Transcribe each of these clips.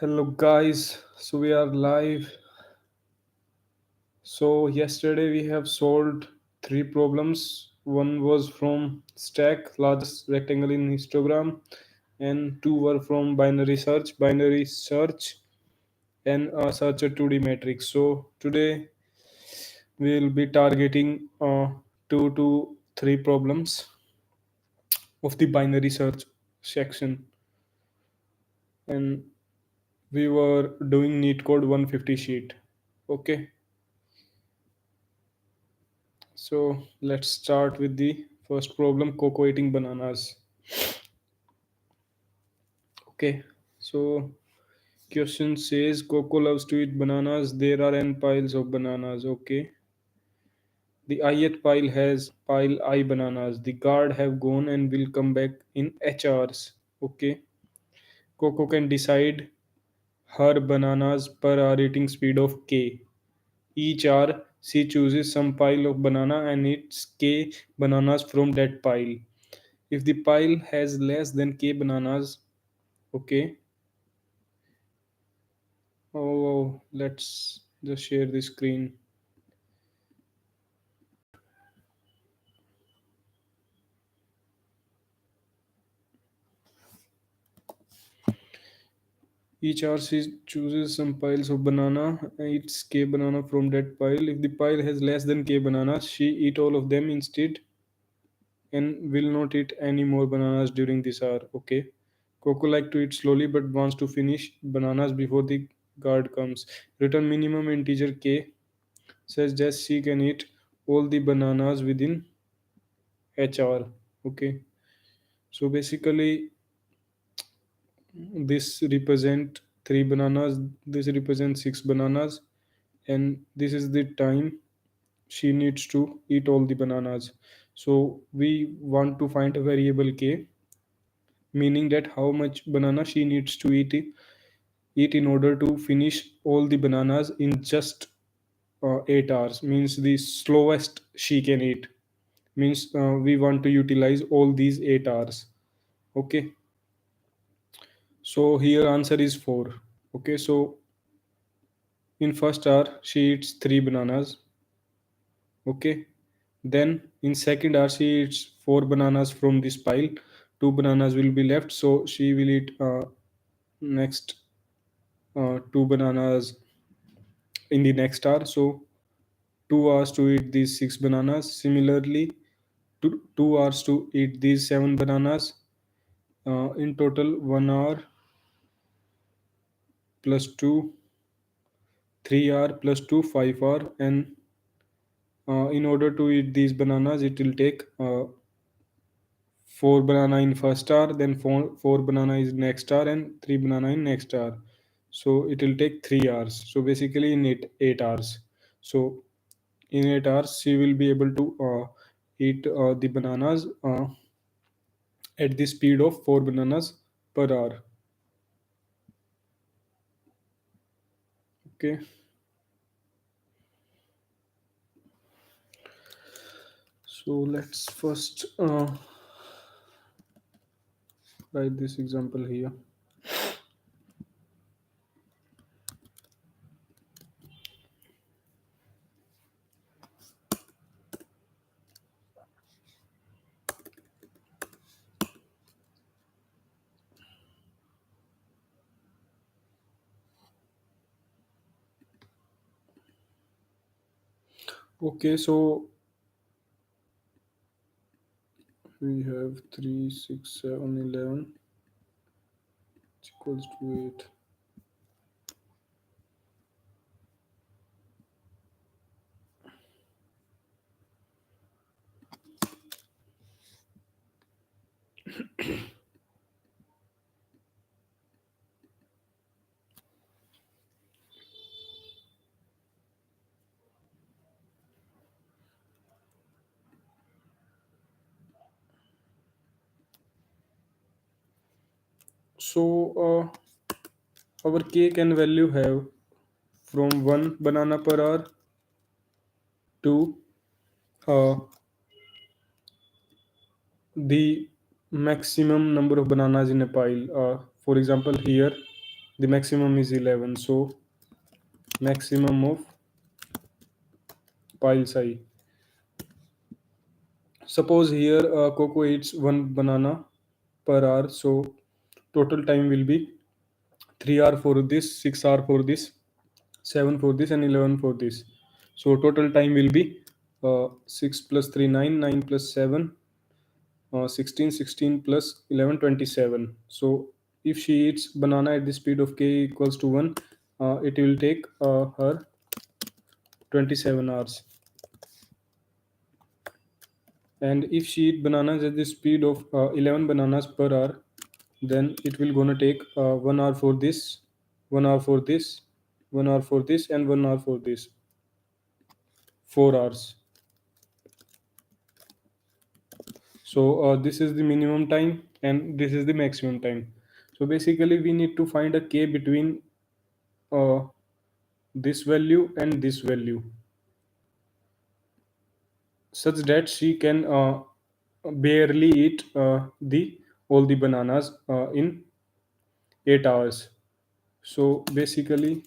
Hello guys, so we are live. So yesterday we have solved three problems. One was from stack, largest rectangle in histogram, and two were from binary search, and search a 2D matrix. So today we will be targeting two to three problems of the binary search section, and we were doing neat code 150 sheet. Okay. So let's start with the first problem, Coco eating bananas. Okay. So question says Coco loves to eat bananas. There are n piles of bananas. Okay. The ith pile has pile I bananas. The guard have gone and will come back in H hours. Okay. Coco can decide her bananas per hour eating speed of K. Each hour she chooses some pile of banana and eats K bananas from that pile. If the pile has less than k bananas, okay. Oh, let's just share the screen. Each hour she chooses some piles of banana, eats k banana from that pile. If the pile has less than k bananas, she eat all of them instead and will not eat any more bananas during this hour. Okay. Coco like to eat slowly but wants to finish bananas before the guard comes. Return minimum integer k says that she can eat all the bananas within h hour. Okay. So basically, this represent three bananas. This represents six bananas, and this is the time she needs to eat all the bananas. So we want to find a variable k, meaning that how much banana she needs to eat in order to finish all the bananas in just 8 hours. Means the slowest she can eat. Means we want to utilize all these 8 hours. Okay. So here answer is 4. Okay, so in first hour she eats 3 bananas. Okay. Then in second hour she eats 4 bananas from this pile. 2 bananas will be left, so she will eat next 2 bananas in the next hour. So 2 hours to eat these 6 bananas. Similarly, 2 hours to eat these 7 bananas. In total 1 hour plus 2, 3 hour plus 2, 5 hour, and in order to eat these bananas it will take 4 banana in first hour, then 4 banana is next hour, and 3 banana in next hour. So it will take 3 hours. So basically in 8 hours. So in 8 hours she will be able to eat the bananas at the speed of 4 bananas per hour. Okay. So let's first write this example here. Okay, so we have 3, 6, 7, 11 equals to 8. So our k can value have from 1 banana per hour to uh, the maximum number of bananas in a pile. For example, here The maximum is 11. So maximum of piles I. Suppose here Coco eats one banana per hour. So total time will be 3 hour for this, 6 hour for this, 7 for this, and 11 for this. So total time will be 6 plus 3 9, 9 plus 7 16, 16 plus 11 27. So if she eats banana at the speed of k equals to 1, it will take her 27 hours. And if she eat bananas at the speed of 11 bananas per hour, then it will gonna take 1 hour for this, 1 hour for this, 1 hour for this, and 1 hour for this, 4 hours. So this is the minimum time and this is the maximum time. So basically we need to find a k between uh, this value and this value, such that she can barely eat the all the bananas in 8 hours. So basically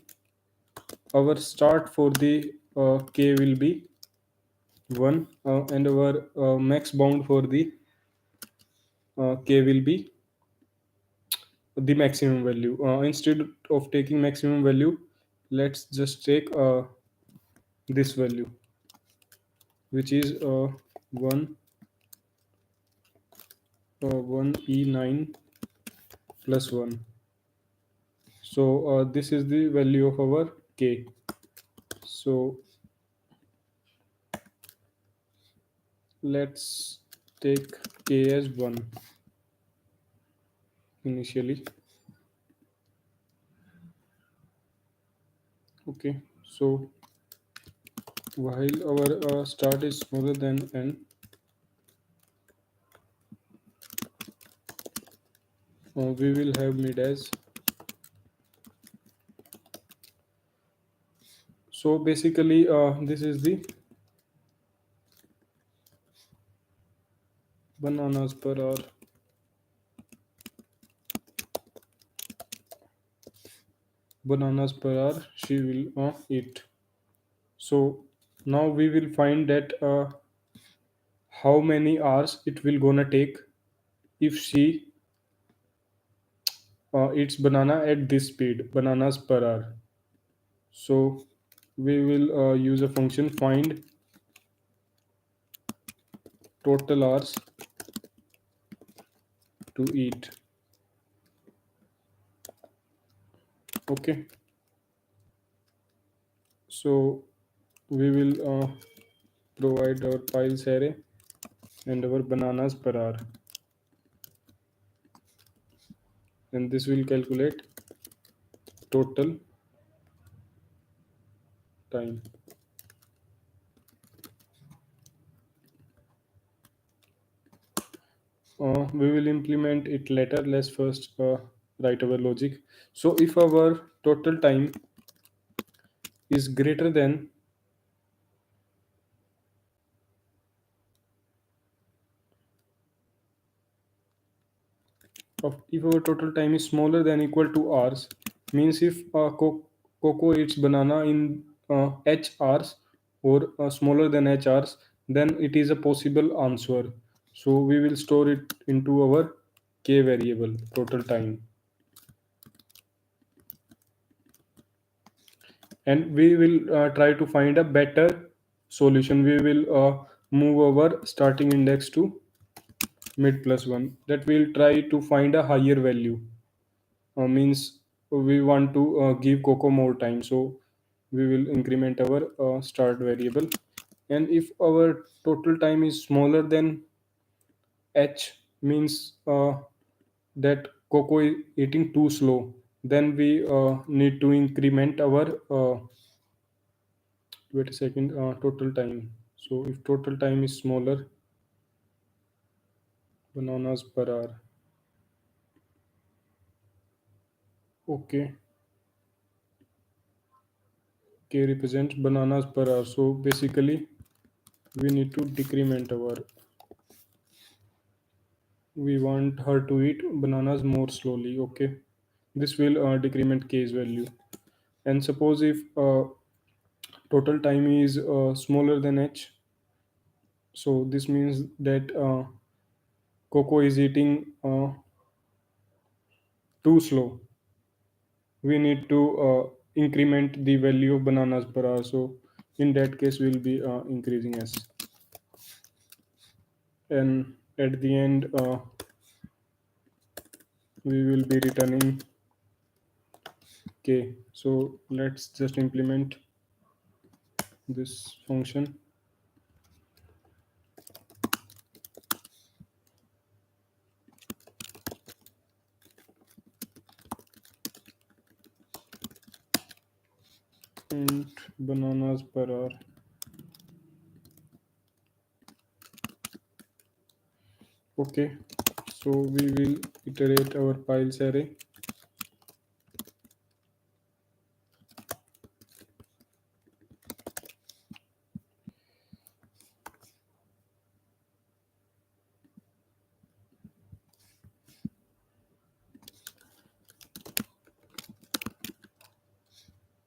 our start for the k will be 1, and our max bound for the k will be the maximum value. Instead of taking maximum value, let's just take this value, which is 1 1e9 plus 1. So this is the value of our k. So let's take k as 1 initially. Okay, so while our start is smaller than n, we will have mid as. So basically this is the bananas per hour. Bananas per hour she will eat. So now we will find that how many hours it will gonna take if she eats banana at this speed, bananas per hour. So we will use a function find total hours to eat. Okay, so we will provide our piles array and our bananas per hour, and this will calculate total time. We will implement it later. Let's first write our logic. So if our total time is greater than if our total time is smaller than equal to hours, means if Coco eats banana in h hours or smaller than h hours, then it is a possible answer. So we will store it into our k variable total time, and we will try to find a better solution. We will move our starting index to mid plus 1, that will try to find a higher value. Means we want to give Coco more time, so we will increment our start variable. And if our total time is smaller than h, means that Coco is eating too slow, then we need to increment our wait a second, total time. So if total time is smaller, bananas per hour. Okay, k represents bananas per hour. So basically we need to decrement our, we want her to eat bananas more slowly. Okay, This will decrement k's value. And suppose if total time is smaller than h, so this means that Coco is eating too slow. We need to increment the value of bananas per hour. So in that case, we'll be increasing s. And at the end, we will be returning k. So let's just implement this function and bananas per hour. Okay, so we will iterate our piles array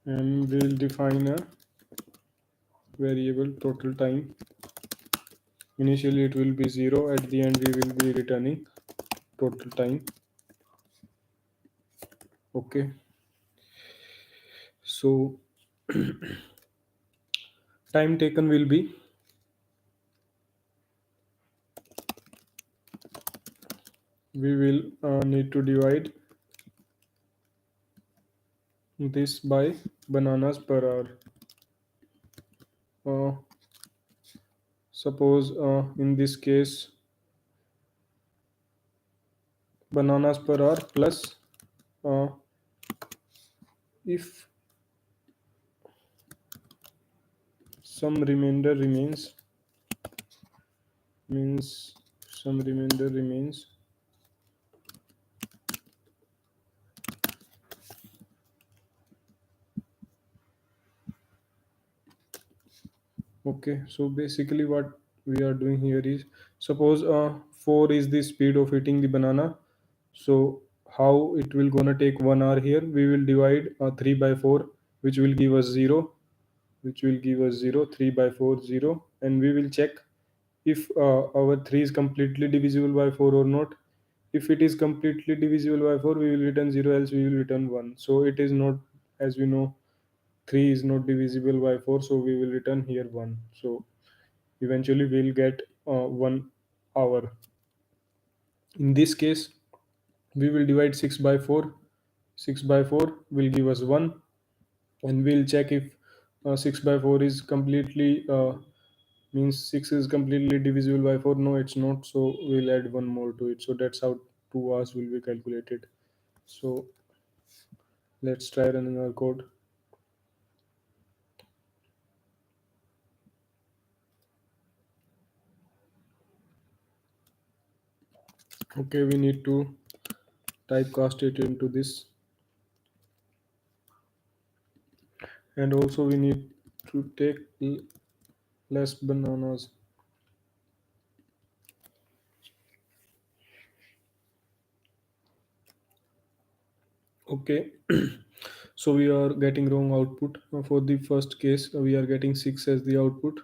and we'll define a variable total time. Initially it will be 0, at the end we will be returning total time. Okay, so time taken will be, we will need to divide this by bananas per hour. Suppose in this case bananas per hour plus uh, if some remainder remains, means some remainder remains. Okay, so basically what we are doing here is, suppose 4 is the speed of eating the banana. So how it will gonna take 1 hour here? We will divide 3 by 4, which will give us 0, which will give us 0, 3 by 4, 0. And we will check if our 3 is completely divisible by 4 or not. If it is completely divisible by 4, we will return 0, else we will return 1. So it is not, as we know, 3 is not divisible by 4, so we will return here 1. So eventually we'll get 1 hour. In this case, we will divide 6 by 4. 6 by 4 will give us 1, and we'll check if 6 by 4 is completely means 6 is completely divisible by 4. No, it's not, so we'll add 1 more to it. So that's how 2 hours will be calculated. So let's try running our code. Okay, we need to typecast it into this, and also we need to take less bananas. Okay, so we are getting wrong output. For the first case, we are getting 6 as the output.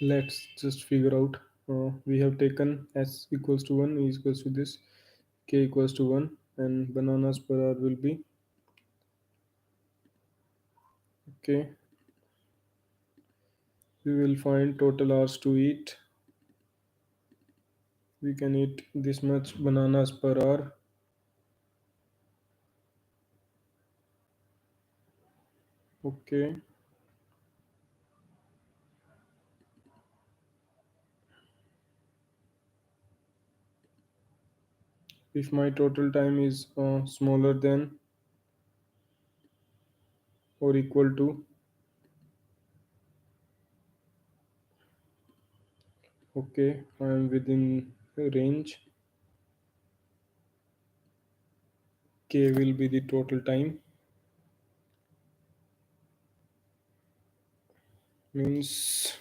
Let's just figure out. We have taken s equals to 1, e equals to this, k equals to 1, and bananas per hour will be, okay, we will find total hours to eat. We can eat this much bananas per hour. Okay, if my total time is smaller than or equal to, okay, I am within range, k will be the total time. Means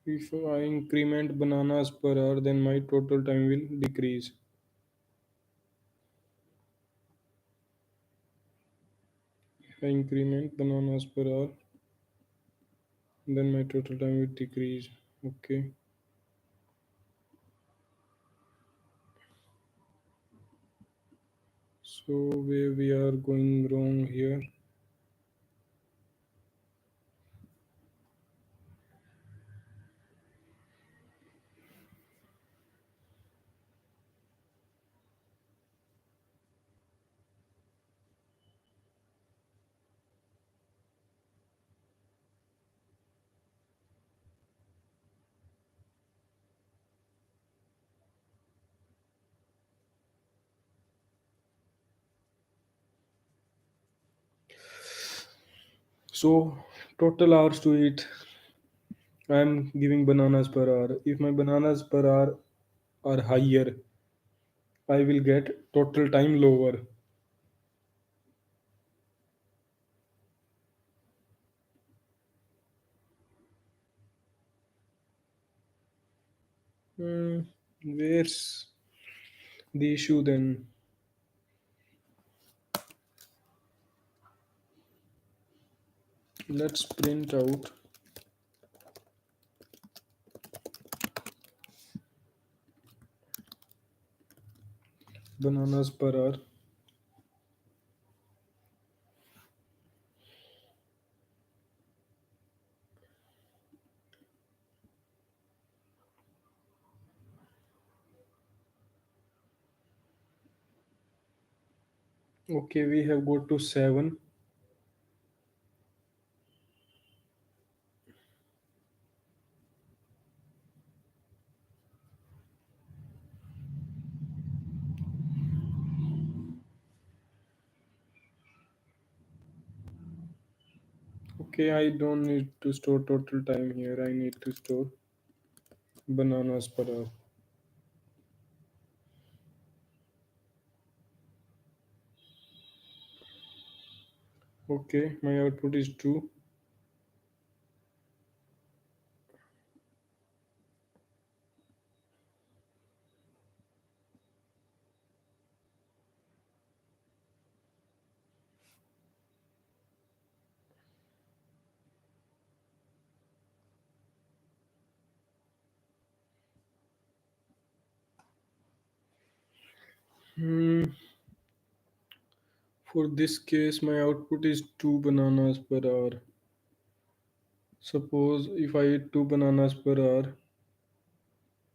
If I increment bananas per hour, then my total time will decrease. If I increment bananas per hour, then my total time will decrease. Okay. So where we are going wrong here? So total hours to eat, I am giving bananas per hour. If my bananas per hour are higher, I will get total time lower. Hmm, where's the issue then? Let's print out bananas per hour. Okay, we have got to 7. Okay, I don't need to store total time here. I need to store bananas per hour. Okay, my output is 2. Hmm, for this case, my output is 2 bananas per hour. Suppose if I eat 2 bananas per hour,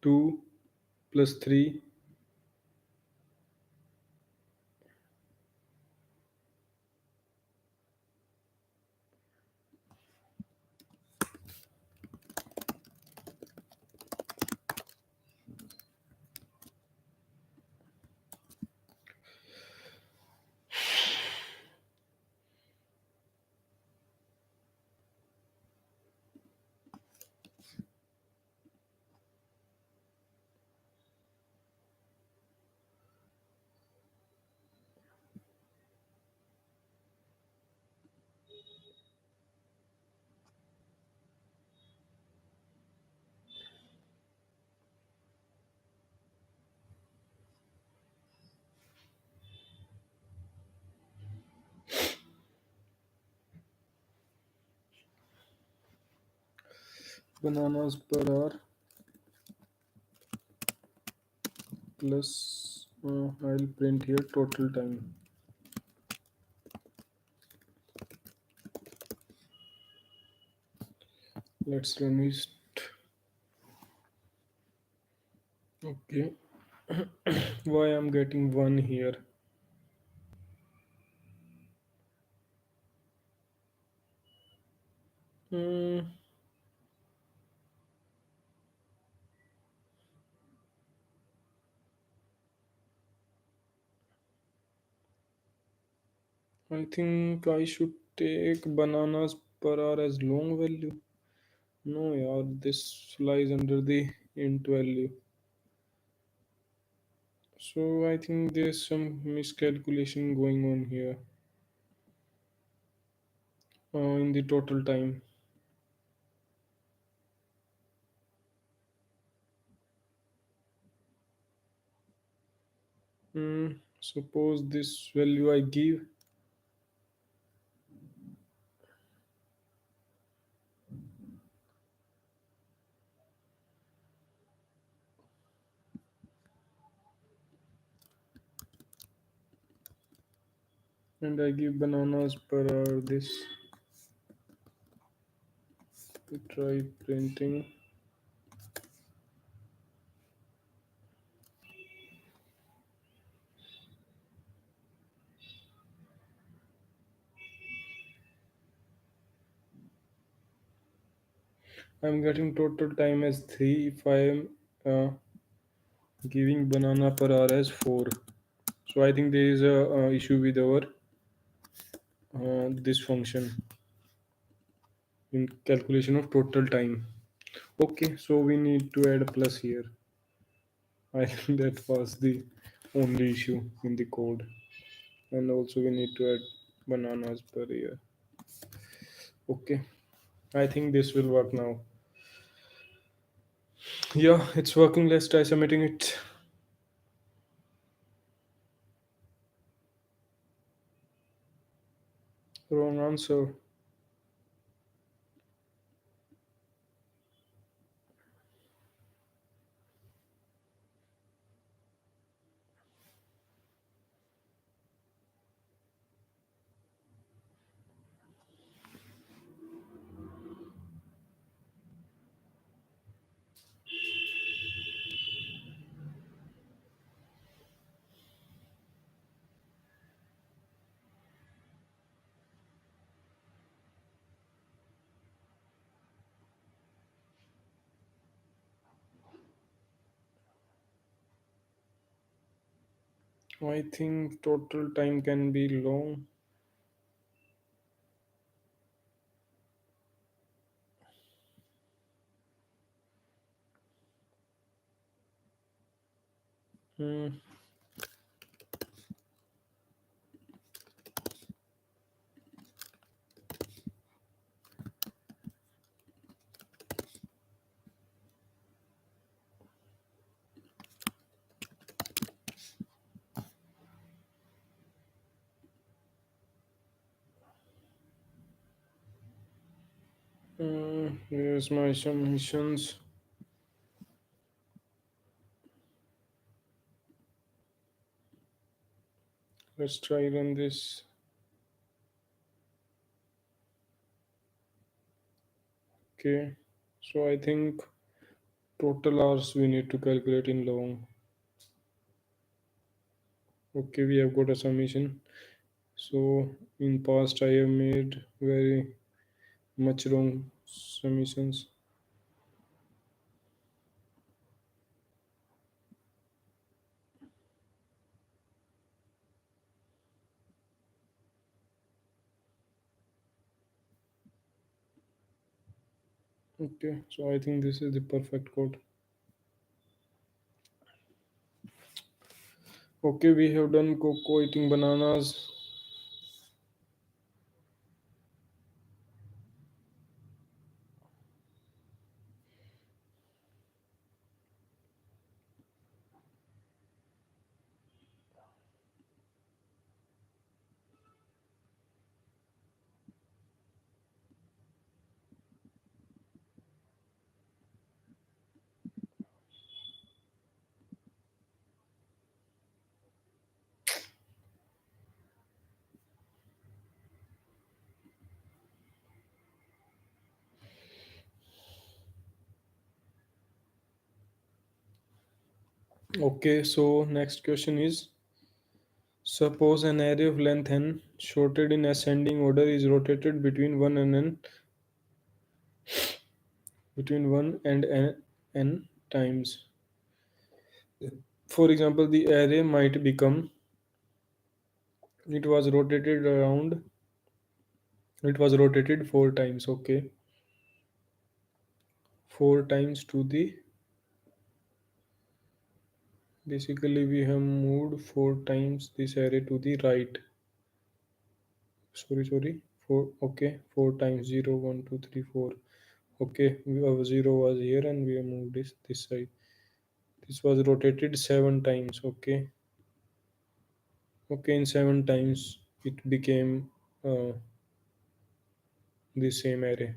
2 plus 3. Bananas per hour plus I'll print here total time. Let's run it. Okay, why I'm getting 1 here? Hmm, I think I should take bananas per hour as long value. No, yeah, this lies under the int value. So I think there's some miscalculation going on here in the total time. Suppose this value I give, and I give bananas per hour. This we try printing. I'm getting total time as 3 if I am giving banana per hour as 4. So I think there is a issue with our this function in calculation of total time. Okay, so we need to add a plus here. I think that was the only issue in the code. And also we need to add bananas per year. Okay, I think this will work now. Yeah, it's working. Let's try submitting it. Wrong answer. I think total time can be long. Hmm. Here's my submissions. Let's try run this. Okay, so I think total hours we need to calculate in long. Okay, we have got a summation. So in past I have made very much wrong submissions. Okay, so I think this is the perfect code. Okay, we have done cocoa eating bananas. Okay, so next question is, suppose an array of length n sorted in ascending order is rotated between 1 and n times. For example, the array might become, it was rotated around, it was rotated 4 times. Okay, 4 times to the, basically we have moved 4 times this array to the right. Sorry, 4. Okay, 4 times 0, 1, 2, 3, 4. Okay, our 0 was here and we have moved this side. This was rotated 7 times. Okay, Okay, in 7 times it became uh, the same array.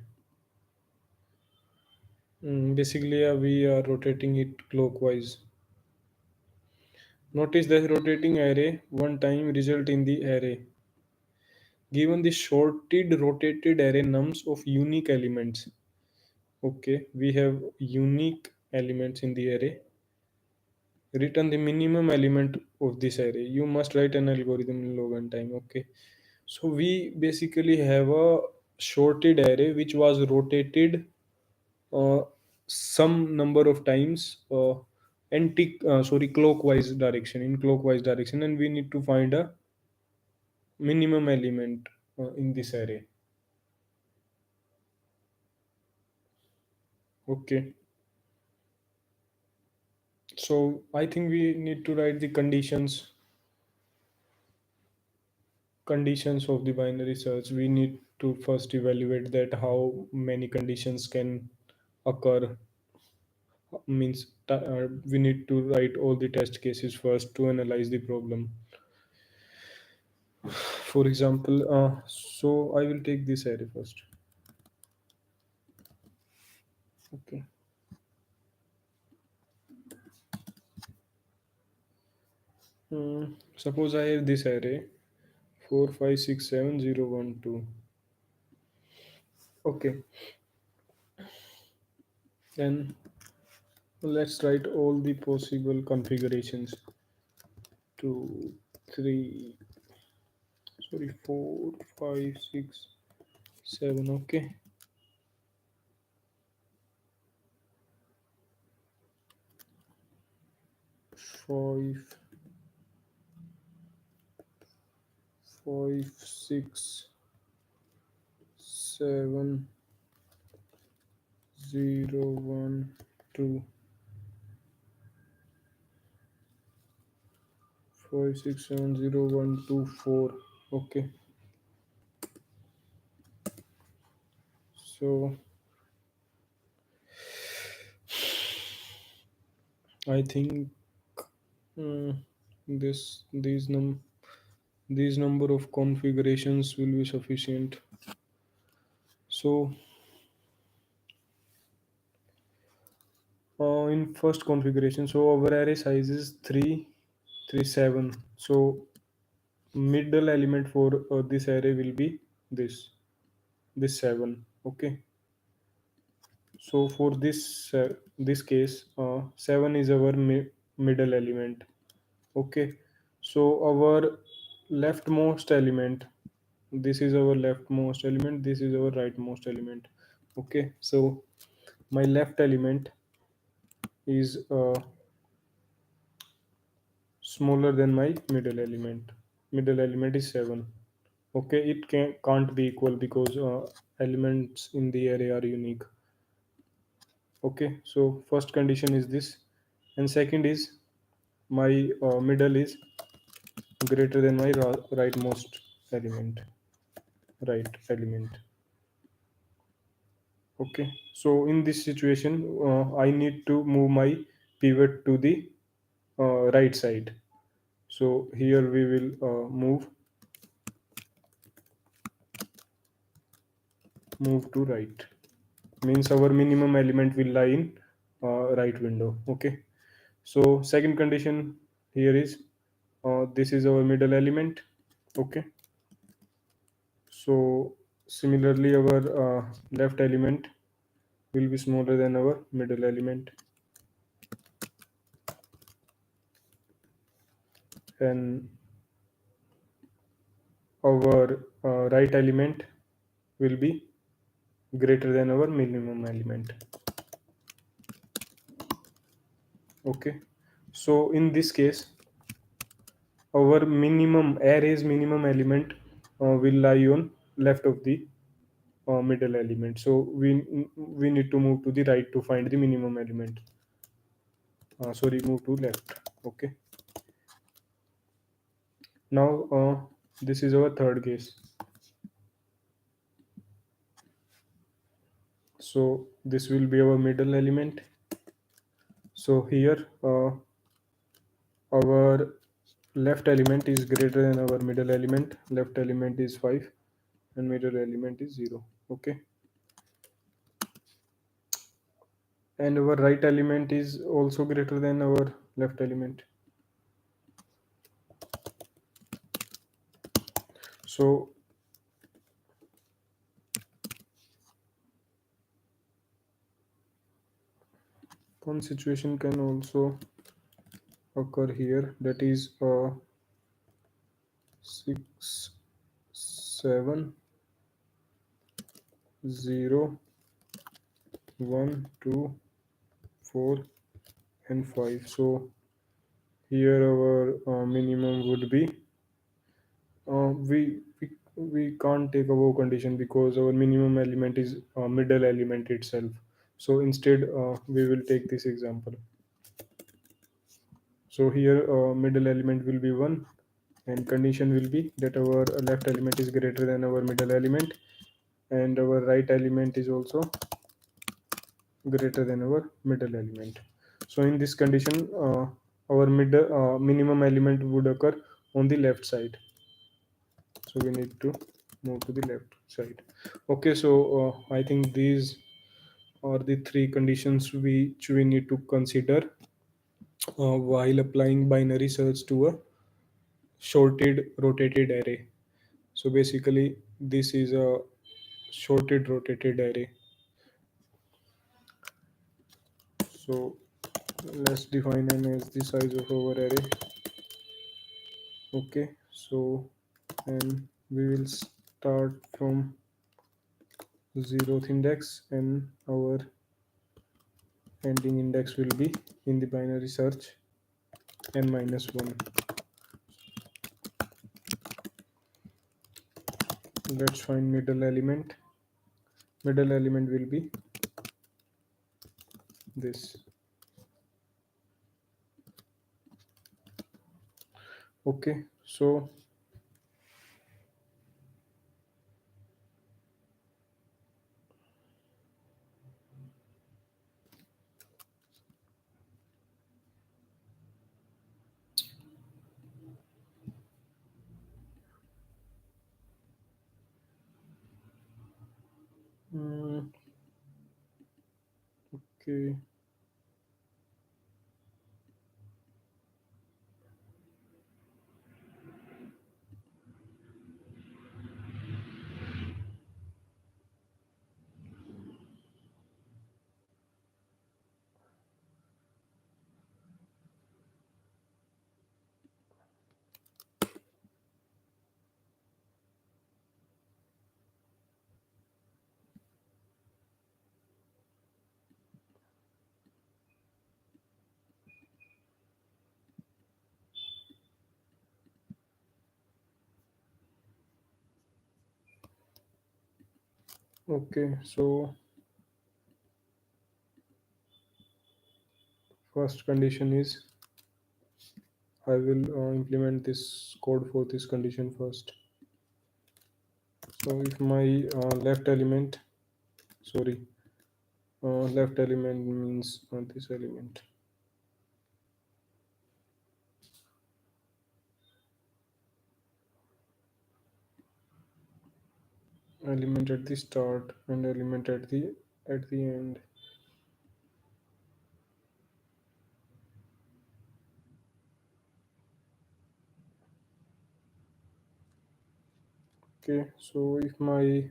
Basically, we are rotating it clockwise. Notice that rotating array one time result in the array. Given the sorted rotated array nums of unique elements. Okay, we have unique elements in the array. Return the minimum element of this array. You must write an algorithm in log n time. Okay, so we basically have a sorted array which was rotated uh, some number of times clockwise direction, in clockwise direction, and we need to find a minimum element in this array. Okay, so I think we need to write the conditions of the binary search. We need to first evaluate that how many conditions can occur. Means we need to write all the test cases first to analyze the problem. For example, so I will take this array first. Okay. Suppose I have this array 4 5 6 7 0 1 2. Okay, then let's write all the possible configurations. 2 3, sorry, 4 5 6 7. Okay, 5 5 6 7 0 1 2. 5 6 7 0 1 2 4. Okay, so I think mm, these number of configurations will be sufficient. So in first configuration, so our array size is 3 3 7. So middle element for this array will be this 7. Okay, so for this case, 7 is our middle element. Okay, so our leftmost element, this is our leftmost element, this is our rightmost element. Okay, so my left element is smaller than my middle element. Middle element is 7. Okay, it can't be equal because elements in the array are unique. Okay, so first condition is this, and second is my middle is greater than my rightmost element. Right element. Okay, so in this situation, I need to move my pivot to the right side. So here we will move to right. Means our minimum element will lie in right window. Okay, so second condition here is this is our middle element. Okay, so similarly our left element will be smaller than our middle element, and our right element will be greater than our minimum element. Okay, so in this case our minimum array's minimum element will lie on left of the middle element, so we need to move to the right to find the minimum element. Sorry, move to left. Okay, now this is our third case. So this will be our middle element. So here our left element is greater than our middle element. Left element is 5 and middle element is 0. Okay, and our right element is also greater than our left element. So one situation can also occur here, that is 6 7 0 1 2 4 and 5. So here our minimum would be we can't take above condition because our minimum element is middle element itself. So instead we will take this example. So here middle element will be 1 and condition will be that our left element is greater than our middle element and our right element is also greater than our middle element. So in this condition our minimum element would occur on the left side. So we need to move to the left side. Okay, so I think these are the three conditions which we need to consider while applying binary search to a sorted rotated array. So basically this is a sorted rotated array. So let's define n as the size of our array. Okay, so and we will start from 0th index and our ending index will be in the binary search n minus 1. Let's find middle element. Middle element will be this. Okay, so mm, okay, okay. So first condition is I will implement this code for this condition first. So if my sorry, left element means this element. Element at the start and element at the end. Okay, so if my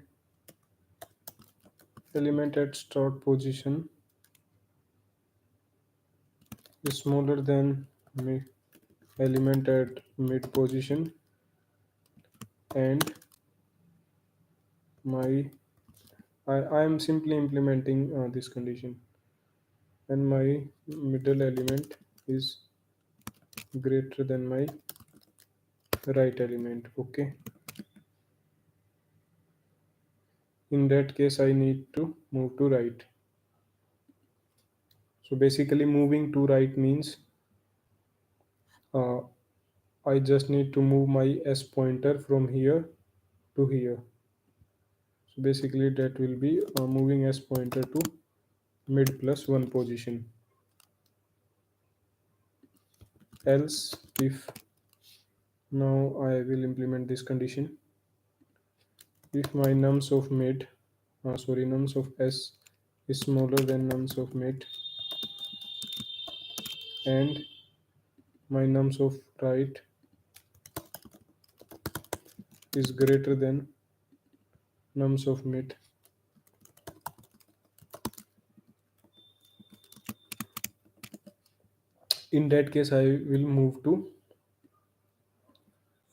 element at start position is smaller than my element at mid position and my I am simply implementing this condition and my middle element is greater than my right element. Okay, in that case I need to move to right. So basically moving to right means uh, I just need to move my s pointer from here to here. So basically that will be moving s pointer to mid plus 1 position. Else if Now I will implement this condition. If my nums of mid, nums of s is smaller than nums of mid, and my nums of right is greater than nums of mid, in that case I will move to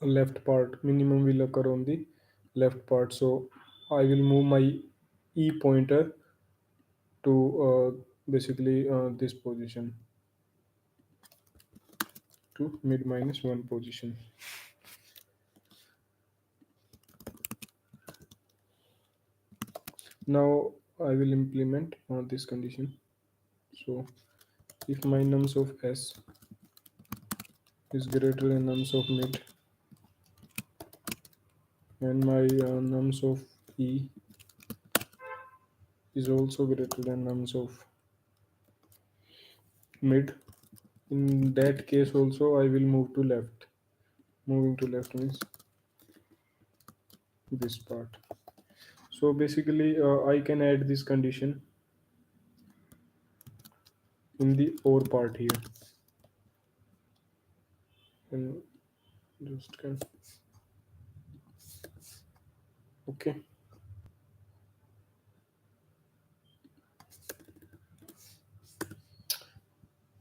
left part. Minimum will occur on the left part, so I will move my e pointer to basically this position, to mid minus 1 position. Now I will implement this condition. So if my nums of s is greater than nums of mid, and my nums of e is also greater than nums of mid, in that case also I will move to left. Moving to left means this part. So basically I can add this condition in the or part here, and just can, okay.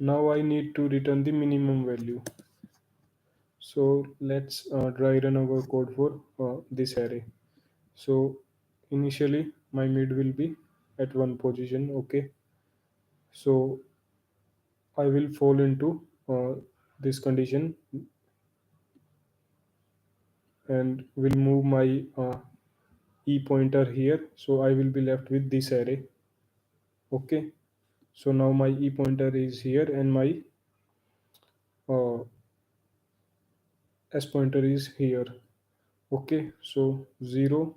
Now I need to return the minimum value. So let's try run our code for this array. So initially my mid will be at one position, okay. So I will fall into this condition and will move my e pointer here. So I will be left with this array, okay. So now my e pointer is here and my uh, s pointer is here, okay. So 0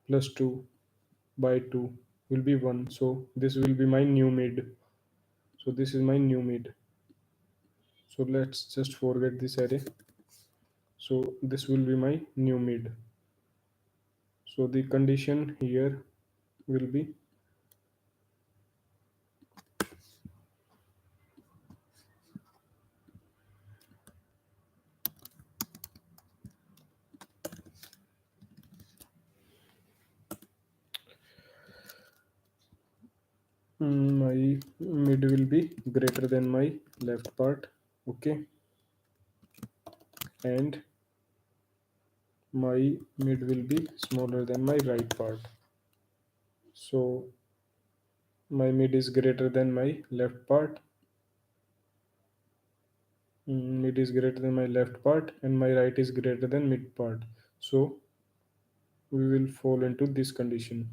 plus 2 by 2 will be 1. So this will be my new mid. So this is my new mid. So let's just forget this array. So this will be my new mid. So the condition here will be my mid will be greater than my left part, okay, and my mid will be smaller than my right part. So my mid is greater than my left part. Mid is greater than my left part, and my right is greater than mid part. So we will fall into this condition.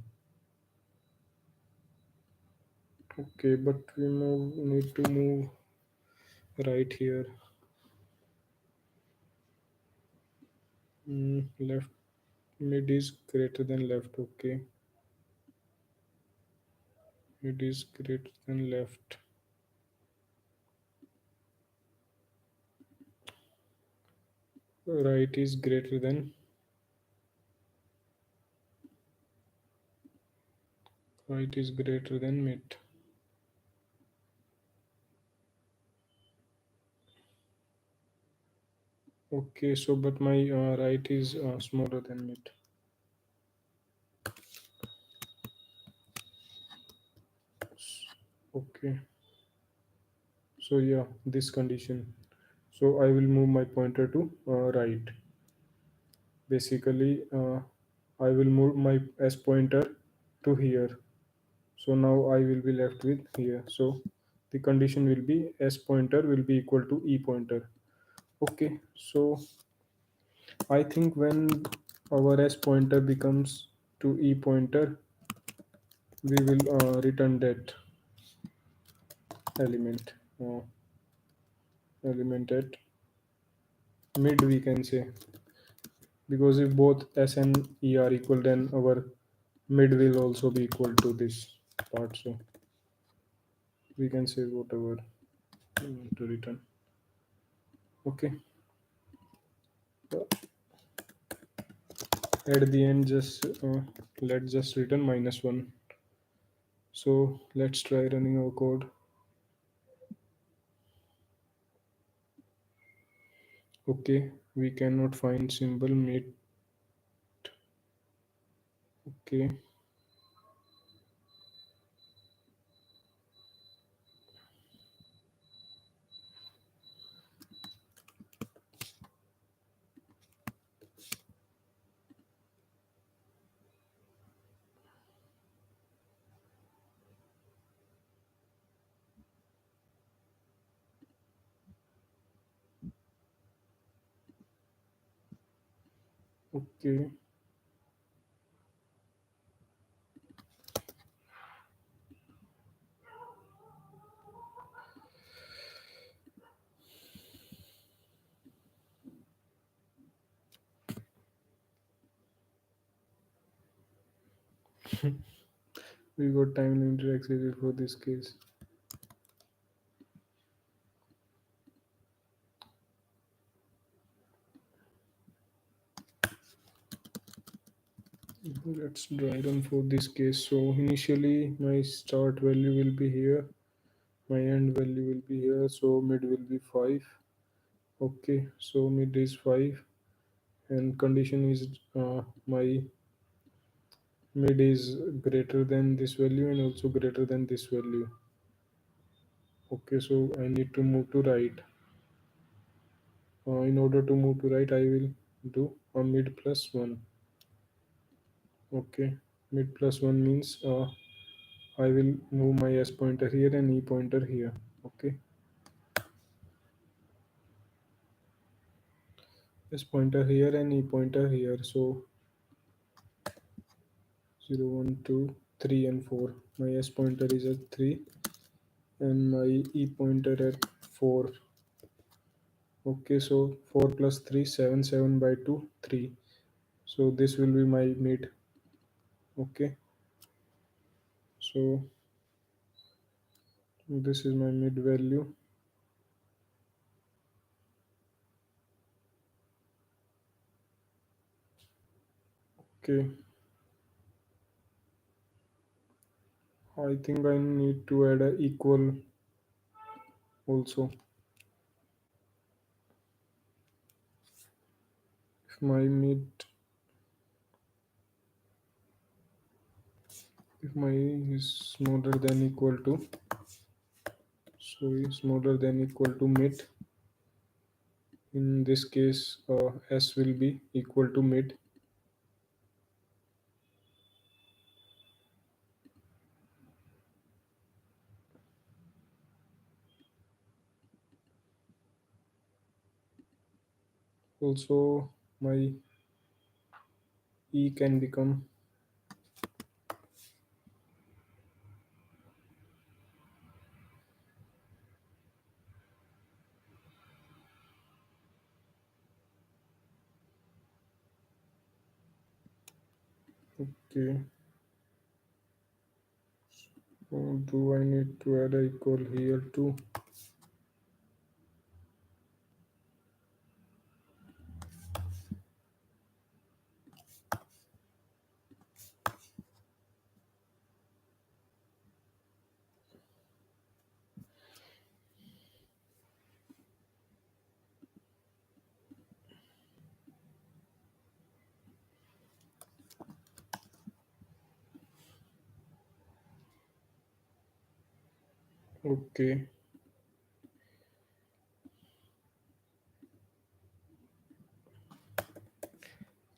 Okay, but we need to move right here. Left mid is greater than left. Okay, mid is greater than left. Right is greater than mid. Okay, so but my right is smaller than mid. Okay, so yeah, this condition. So I will move my pointer to right. Basically, I will move my s pointer to here. So now I will be left with here. So the condition will be s pointer will be equal to e pointer. Okay, so I think when our s pointer becomes to e pointer, we will return that element, element at mid, we can say, because if both s and e are equal, then our mid will also be equal to this part. So we can say whatever we want to return, okay. At the end, just let's just return -1. So let's try running our code. Okay, we cannot find symbol mate. Okay, okay. We got time limited access for this case. Let's try run for this case. So initially my start value will be here, my end value will be here, so mid will be 5. Okay, so mid is 5 and condition is my mid is greater than this value and also greater than this value. Okay, so I need to move to right. In order to move to right, I will do a mid plus 1. Okay, mid plus 1 means I will move my S pointer here and E pointer here. Okay, S pointer here and E pointer here. So 0, 1, 2, 3 and 4. My S pointer is at 3 and my E pointer at 4. Okay, so 4 plus 3, 7, 7 by 2, 3. So this will be my mid. Okay, so this is my mid value. Okay, I think I need to add a equal also. If my mid, if my is smaller than equal to, so is smaller than equal to mid. In this case, S will be equal to mid. Also, my E can become okay. Do I need to add a equal here too? Okay,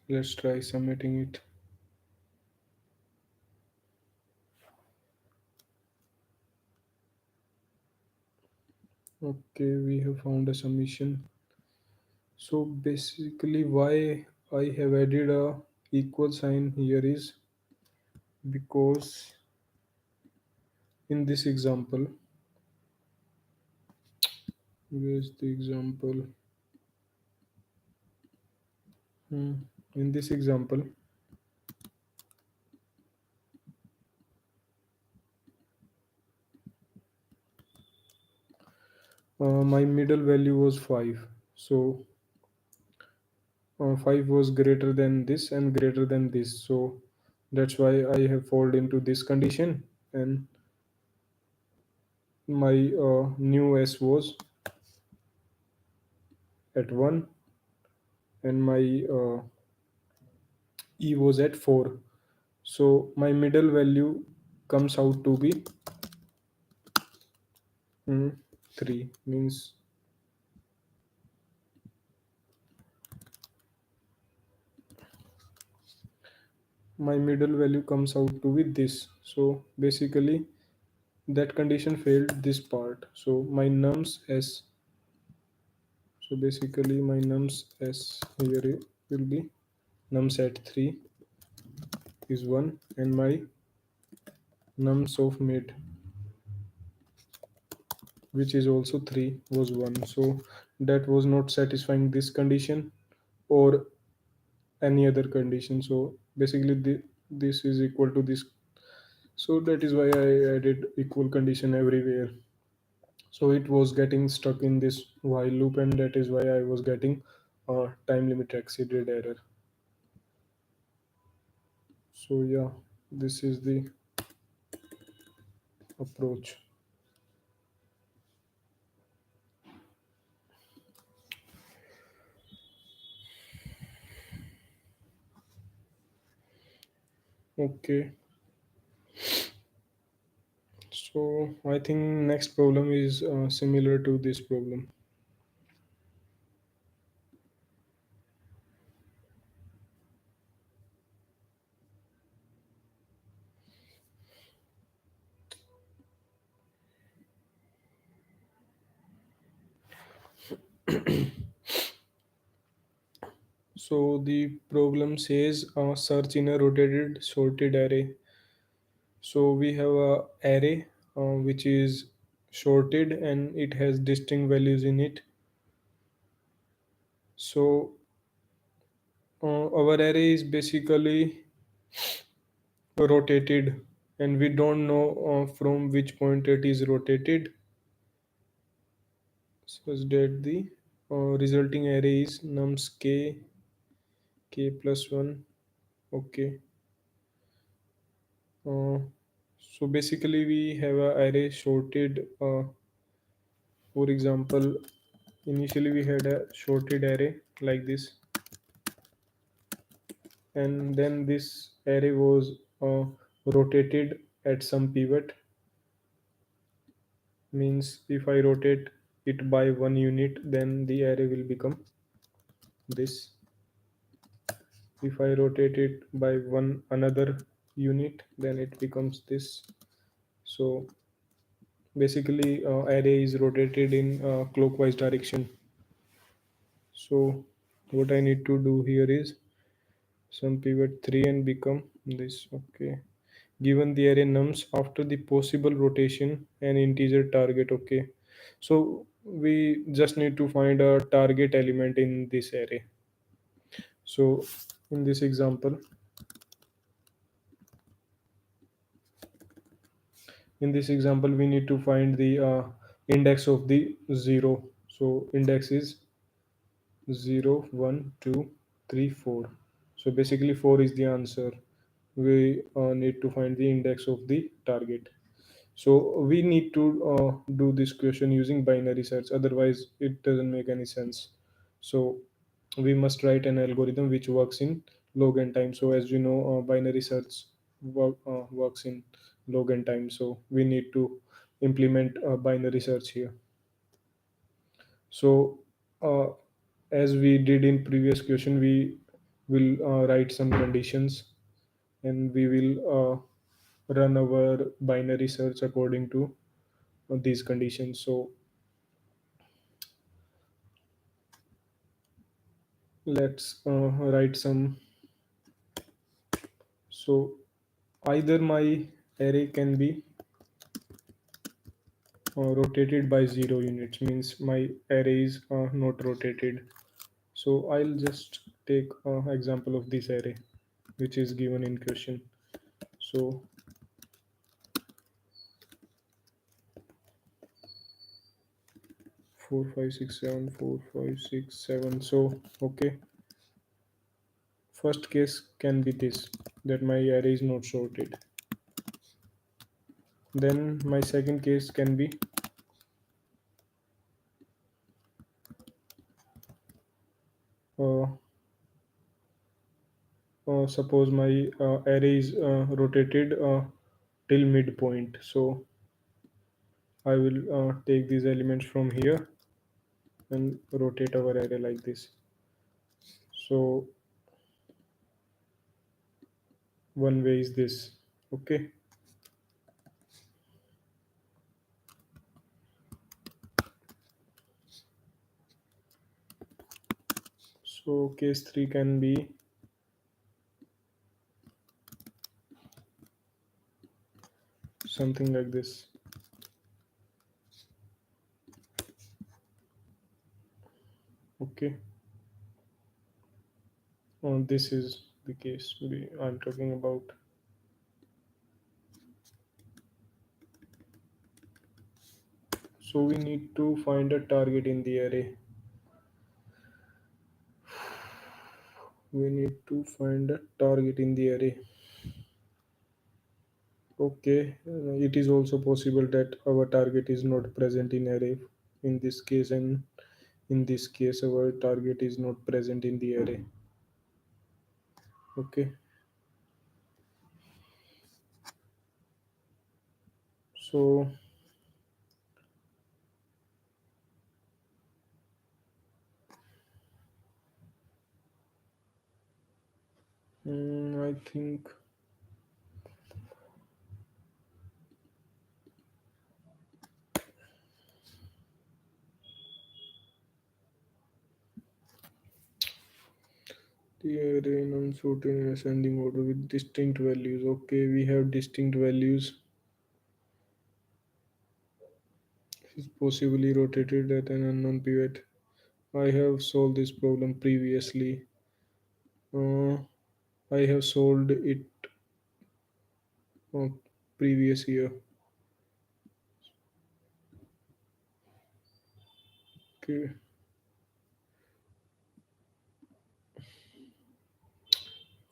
let's try submitting it. Okay, we have found a submission. So basically, why I have added a equal sign here is because in this example, where's the example? Hmm. In this example, my middle value was 5. So 5 was greater than this and greater than this, so that's why I have fall into this condition. And my new s was at 1 and my e was at 4. So my middle value comes out to be 3, means my middle value comes out to be this. So basically that condition failed this part. So my nums s, so basically my nums s here will be nums at 3 is 1 and my nums of mid, which is also 3, was 1. So that was not satisfying this condition or any other condition. So basically this is equal to this. So that is why I added equal condition everywhere. So it was getting stuck in this while loop, and that is why I was getting time limit exceeded error. So yeah, this is the approach. Okay, so I think next problem is similar to this problem. So the problem says search in a rotated sorted array. So we have a array which is sorted and it has distinct values in it. So our array is basically rotated, and we don't know from which point it is rotated, such that the resulting array is nums k plus 1. Okay. uh, so basically we have a array sorted. For example, initially we had a sorted array like this, and then this array was rotated at some pivot. Means if I rotate it by 1 unit, then the array will become this. If I rotate it by one another unit, then it becomes this. So basically array is rotated in clockwise direction. So what I need to do here is some pivot 3 and become this. Okay, given the array nums after the possible rotation and integer target. Okay, so we just need to find a target element in this array. So in this example, we need to find the index of the 0. So index is 0 1 2 3 4. So basically 4 is the answer. We need to find the index of the target. So we need to do this question using binary search, otherwise it doesn't make any sense. So we must write an algorithm which works in log n time. So as you know, binary search works in log n time. So we need to implement binary search here. So uh, as we did in previous question, we will write some conditions, and we will run our binary search according to these conditions. So let's write some. So either my array can be rotated by 0 units, means my array is not rotated. So I'll just take example of this array which is given in question. So 4 5 6 7 4 5 6 7. So okay, first case can be this, that my array is not sorted. Then my second case can be uh, suppose my array is rotated till midpoint. So I will take these elements from here and rotate our array like this. So one way is this. Okay. So case 3 can be something like this. Okay. This is the case I'm talking about. So we need to find a target in the array. We need to find a target in the array. Okay, it is also possible that our target is not present in array in this case, and in this case our target is not present in the array. Okay, so I think the array in unsorted in ascending order with distinct values. Okay, we have distinct values. Is possibly rotated at an unknown pivot. I have solved this problem previously. Uh, I have solved it uh, previous year. Okay.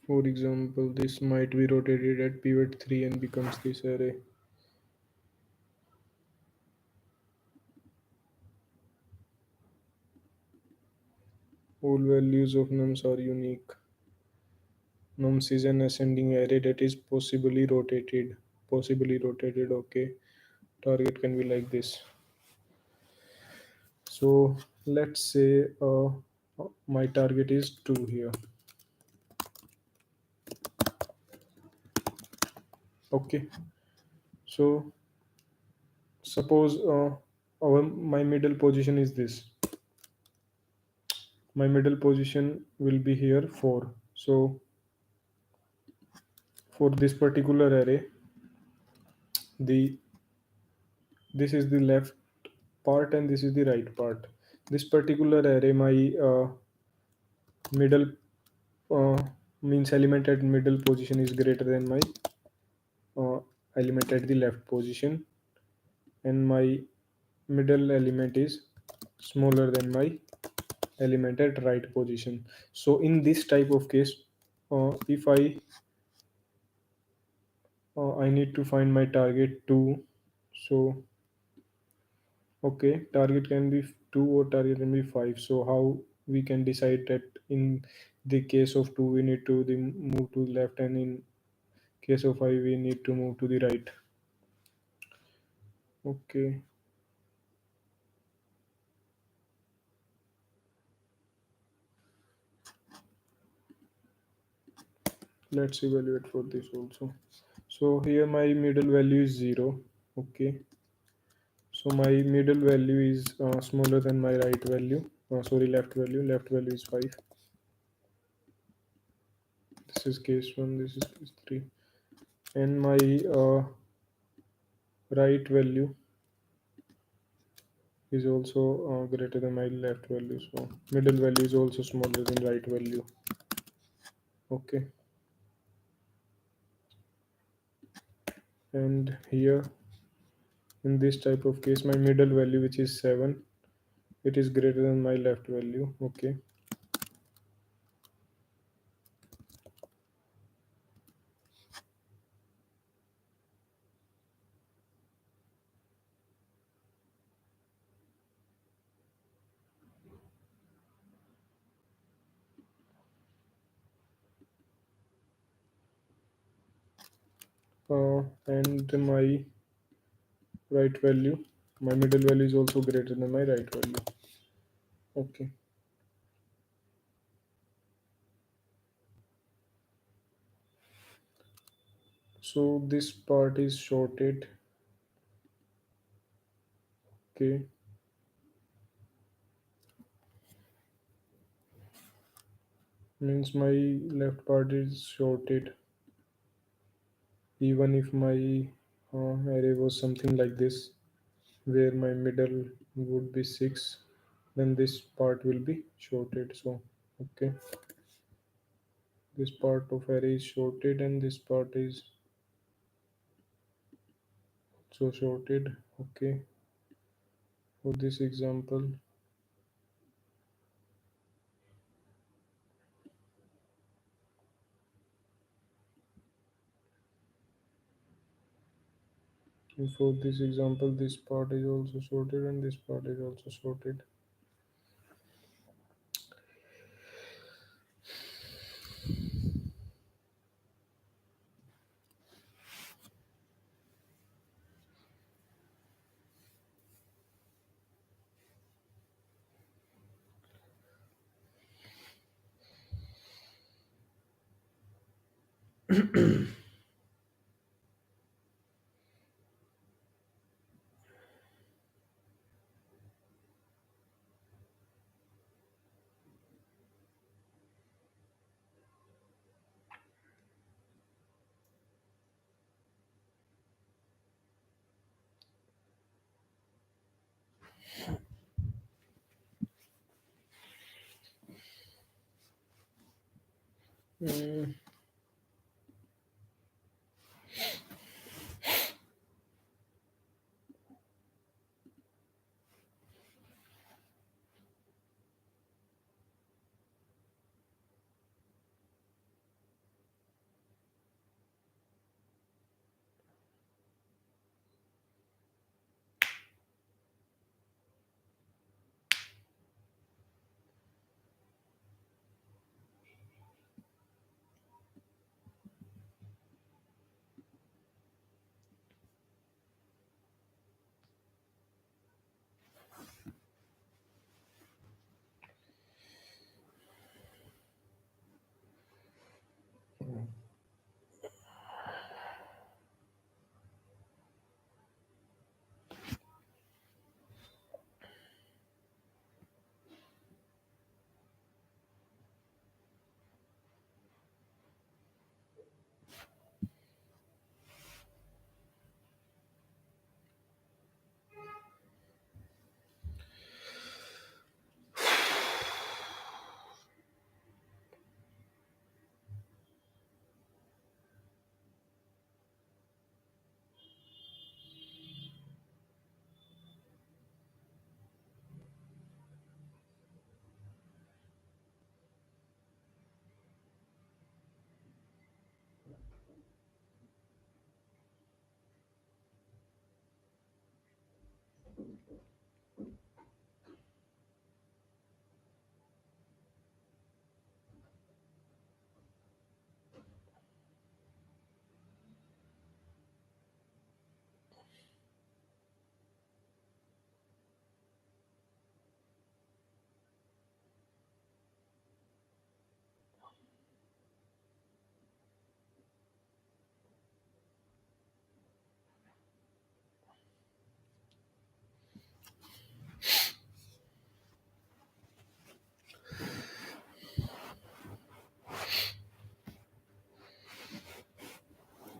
For example, this might be rotated at pivot 3 and becomes this array. All values of nums are unique. Nums is an ascending array that is possibly rotated. Possibly rotated, okay. Target can be like this. So let's say my target is 2 here. Okay. So suppose my middle position is this. My middle position will be here 4. So for this particular array, the this is the left part and this is the right part. This particular array, my middle uh, means element at middle position is greater than my uh, element at the left position, and my middle element is smaller than my element at right position. So in this type of case, if I need to find my target 2. So okay, target can be 2 or target can be 5. So how we can decide that in the case of 2 we need to move to the left, and in case of 5 we need to move to the right. Okay, let's evaluate for this also. So here my middle value is 0. Okay, so my middle value is smaller than my right value. Sorry, left value. Left value is 5. This is case 1. This is case 3. And my right value is also greater than my left value. So middle value is also smaller than right value. Okay. And here in this type of case, my middle value, which is 7, it is greater than my left value. Okay. and my right value, my middle value is also greater than my right value. Okay, so this part is sorted. Okay, means my left part is sorted. Even if my array was something like this, where my middle would be 6, then this part will be sorted. So okay, this part of array is sorted and this part is so sorted. Okay, for this example, this part is also sorted and this part is also sorted. Mm,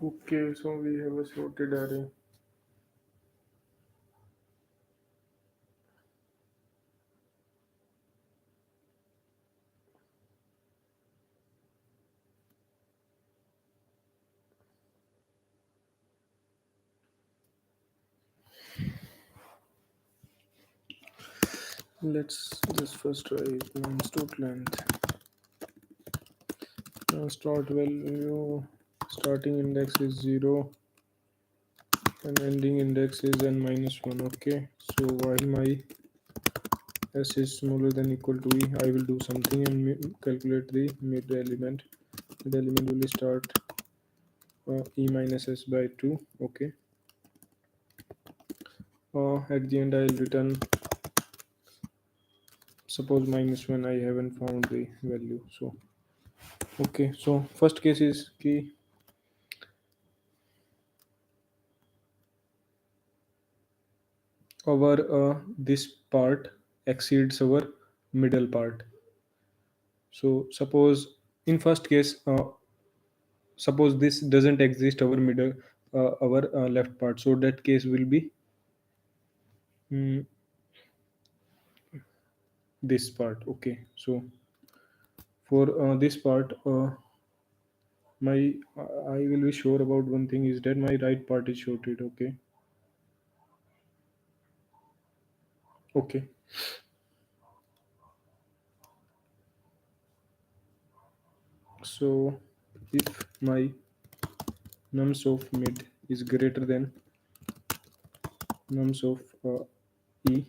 okay, so we have a sorted array. Let's just first try start length. Start value, starting index is 0 and ending index is n minus 1. Okay, so while my s is smaller than equal to e, I will do something and calculate the mid element. Mid element will start e minus s by 2. Okay. At the end I'll return, suppose minus 1. I haven't found the value. So okay, so first case is key our this part exceeds our middle part. So suppose in first case, suppose this doesn't exist our middle, our left part. So that case will be mm, this part. Okay, so for this part, my I will be sure about one thing is that my right part is shorted. Okay. Okay, so if my nums of mid is greater than nums of e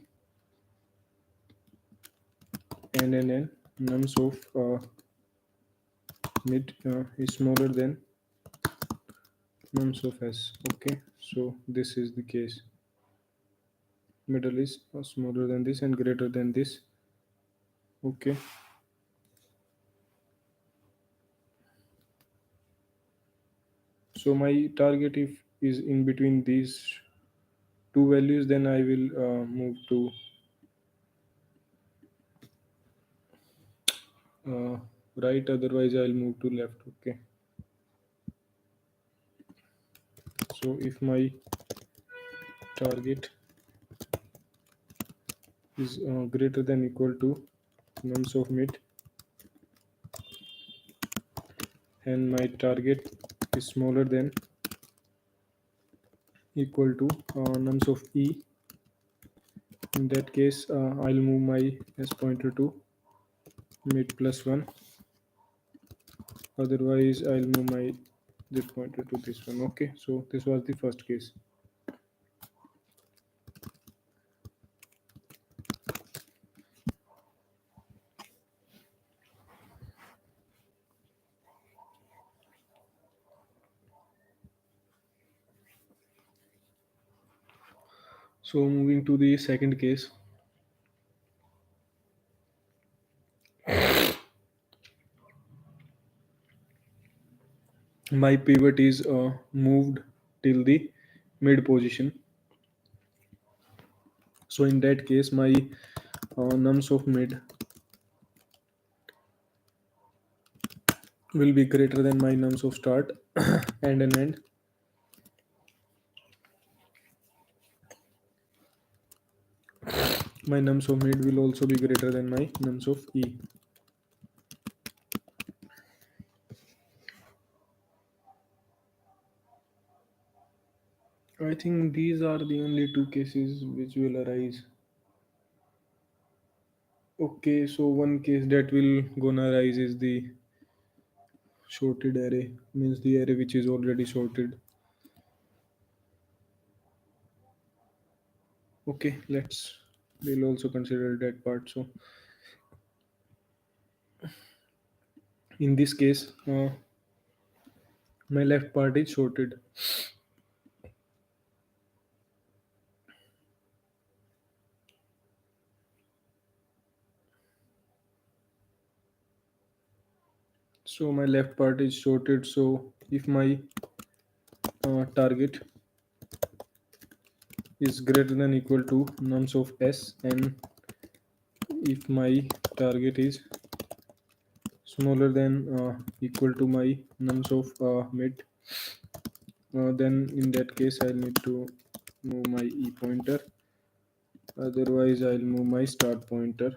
and nums of mid is smaller than nums of s. Okay, so this is the case. Middle is smaller than this and greater than this. Okay, so my target if is in between these two values, then I will move to uh, right, otherwise I'll move to left. Okay, so if my target is greater than equal to nums of mid and my target is smaller than equal to nums of e, in that case I'll move my s pointer to mid plus 1, otherwise I'll move my z pointer to this one. Okay, so this was the first case. So moving to the second case, my pivot is moved till the mid position. So in that case my nums of mid will be greater than my nums of start and an end. My nums of mid will also be greater than my nums of e. I think these are the only two cases which will arise. Okay, so one case that will gonna arise is the sorted array, means the array which is already sorted. Okay, we'll also consider that part. So in this case, my left part is sorted. So my left part is sorted. So if my target is greater than equal to nums of s, and if my target is smaller than equal to my nums of mid, then in that case I'll need to move my e pointer, otherwise I'll move my start pointer.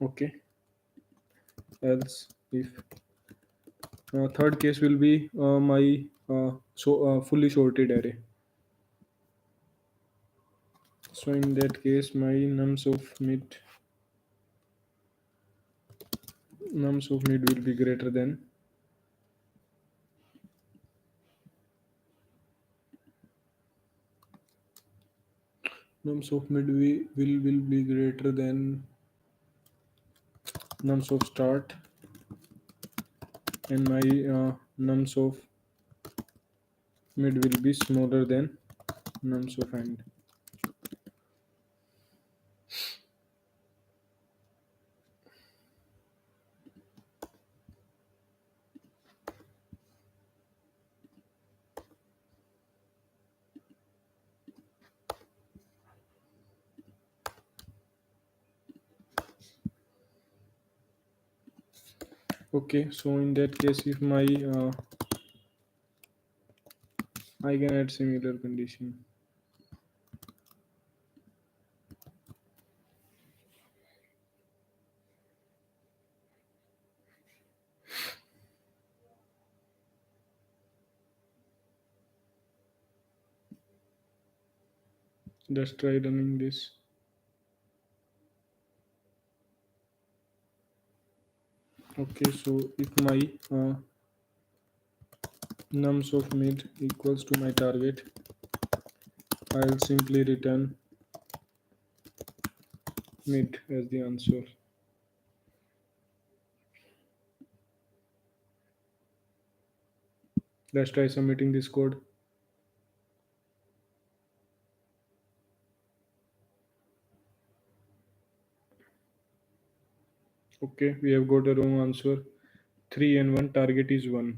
Okay, else if third case will be my fully sorted array. So in that case my nums of mid will be greater than will be greater than nums of start, and my nums of mid will be smaller than nums of end. Okay, so in that case, if my I can add similar condition. Let's try running this. Okay, so if my nums of mid equals to my target, I'll simply return mid as the answer. Let's try submitting this code. Okay, we have got a wrong answer. 3 and 1, target is 1.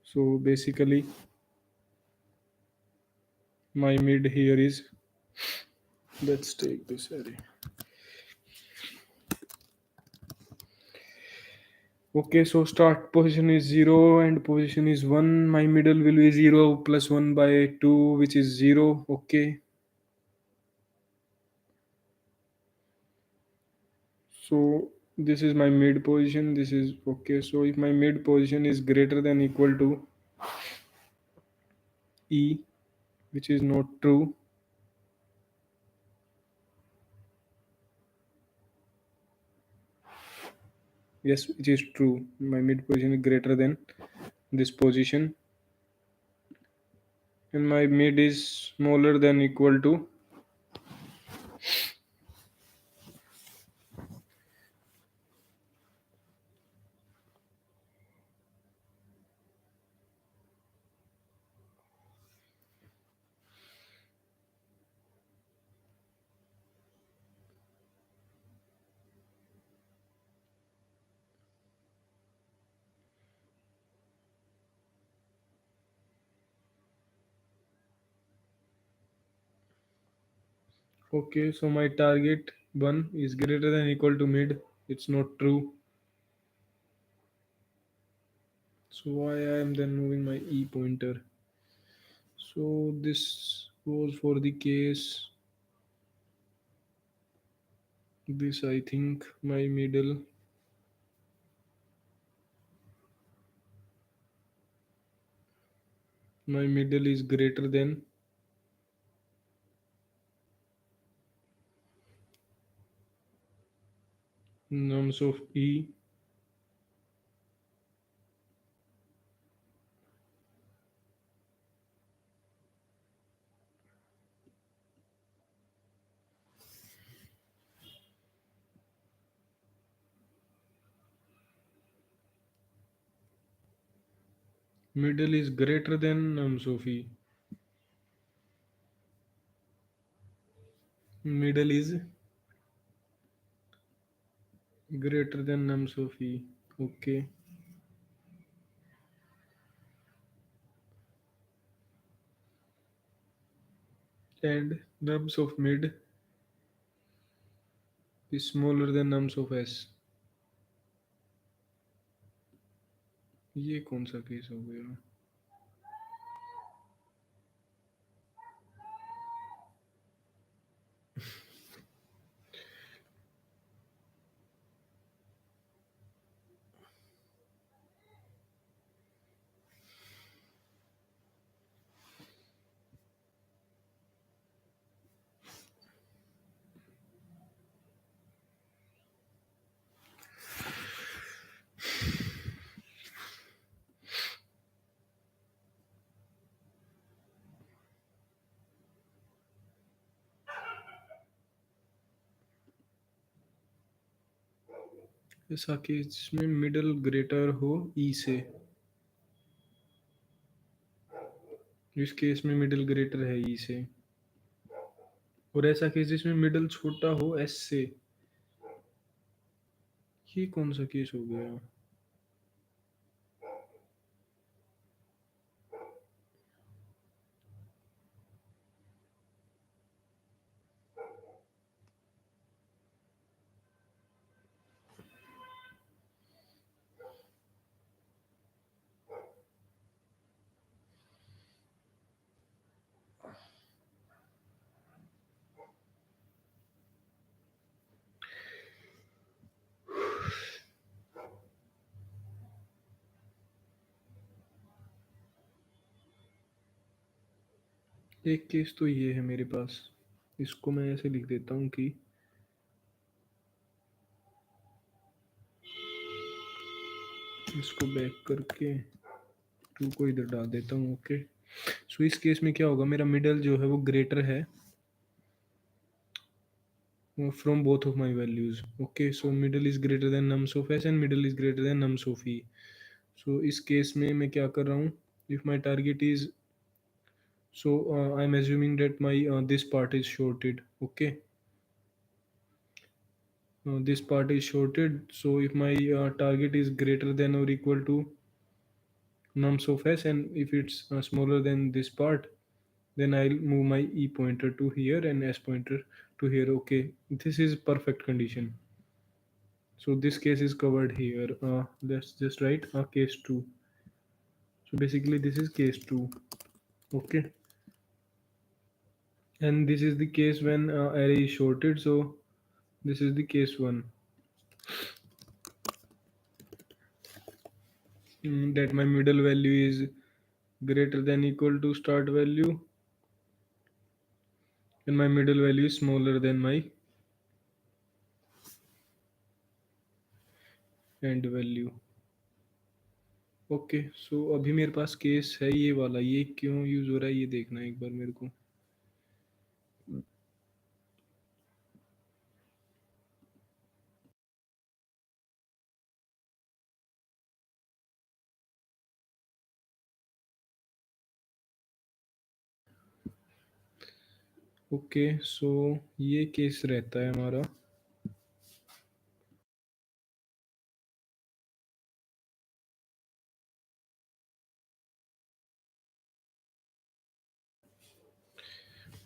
So basically, my mid here is, let's take this array. Okay, so start position is 0 and position is 1. My middle will be 0 plus 1 by 2, which is 0. Okay. So this is my mid position. This is okay. So if my mid position is greater than equal to E, which is not true. Yes, it is true. My mid position is greater than this position. And my mid is smaller than equal to, okay, so my target 1 is greater than equal to mid. It's not true. So why I am then moving my E pointer? So this was for the case. This I think my middle is greater than nums of E. Middle is greater than nums of E. Middle is greater than nums of E. Okay. And nums of mid is smaller than nums of S. ये कौन सा case हो गया? ऐसा case जिसमें middle greater हो ई से. इस केस में मिडिल ग्रेटर है ई से, और ऐसा केस जिसमें मिडिल छोटा हो एस से, ये कौन सा केस हो गया? एक केस तो ये है मेरे पास, इसको मैं ऐसे लिख देता हूँ कि इसको बैक करके टू को इधर डाल देता हूँ। ओके, सो इस केस में क्या होगा, मेरा मिडल जो है वो ग्रेटर है from both of my values. Okay, so middle is greater than nums of s and middle is greater than nums of e. So इस केस में मैं क्या कर रहा हूँ, if my target is, so I'm assuming that my this part is shorted. Okay, this part is shorted, so if my target is greater than or equal to nums of s and if it's smaller than this part, then I'll move my e pointer to here and s pointer to here. Okay, this is perfect condition. So this case is covered here. Let's just write case 2. So basically this is case 2. Okay, and this is the case when array is shorted. So this is the case 1, that my middle value is greater than equal to start value and my middle value is smaller than my end value. Okay, so अभी मेरे पास case है ये वाला, ये क्यों use हो रहा है ये देखना है एक बार मेरे को। ओके, सो ये केस रहता है हमारा।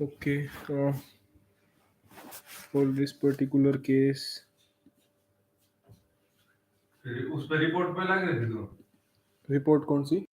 Okay, for this particular case, उस पर रिपोर्ट पे लग रही थी तो रिपोर्ट कौन सी?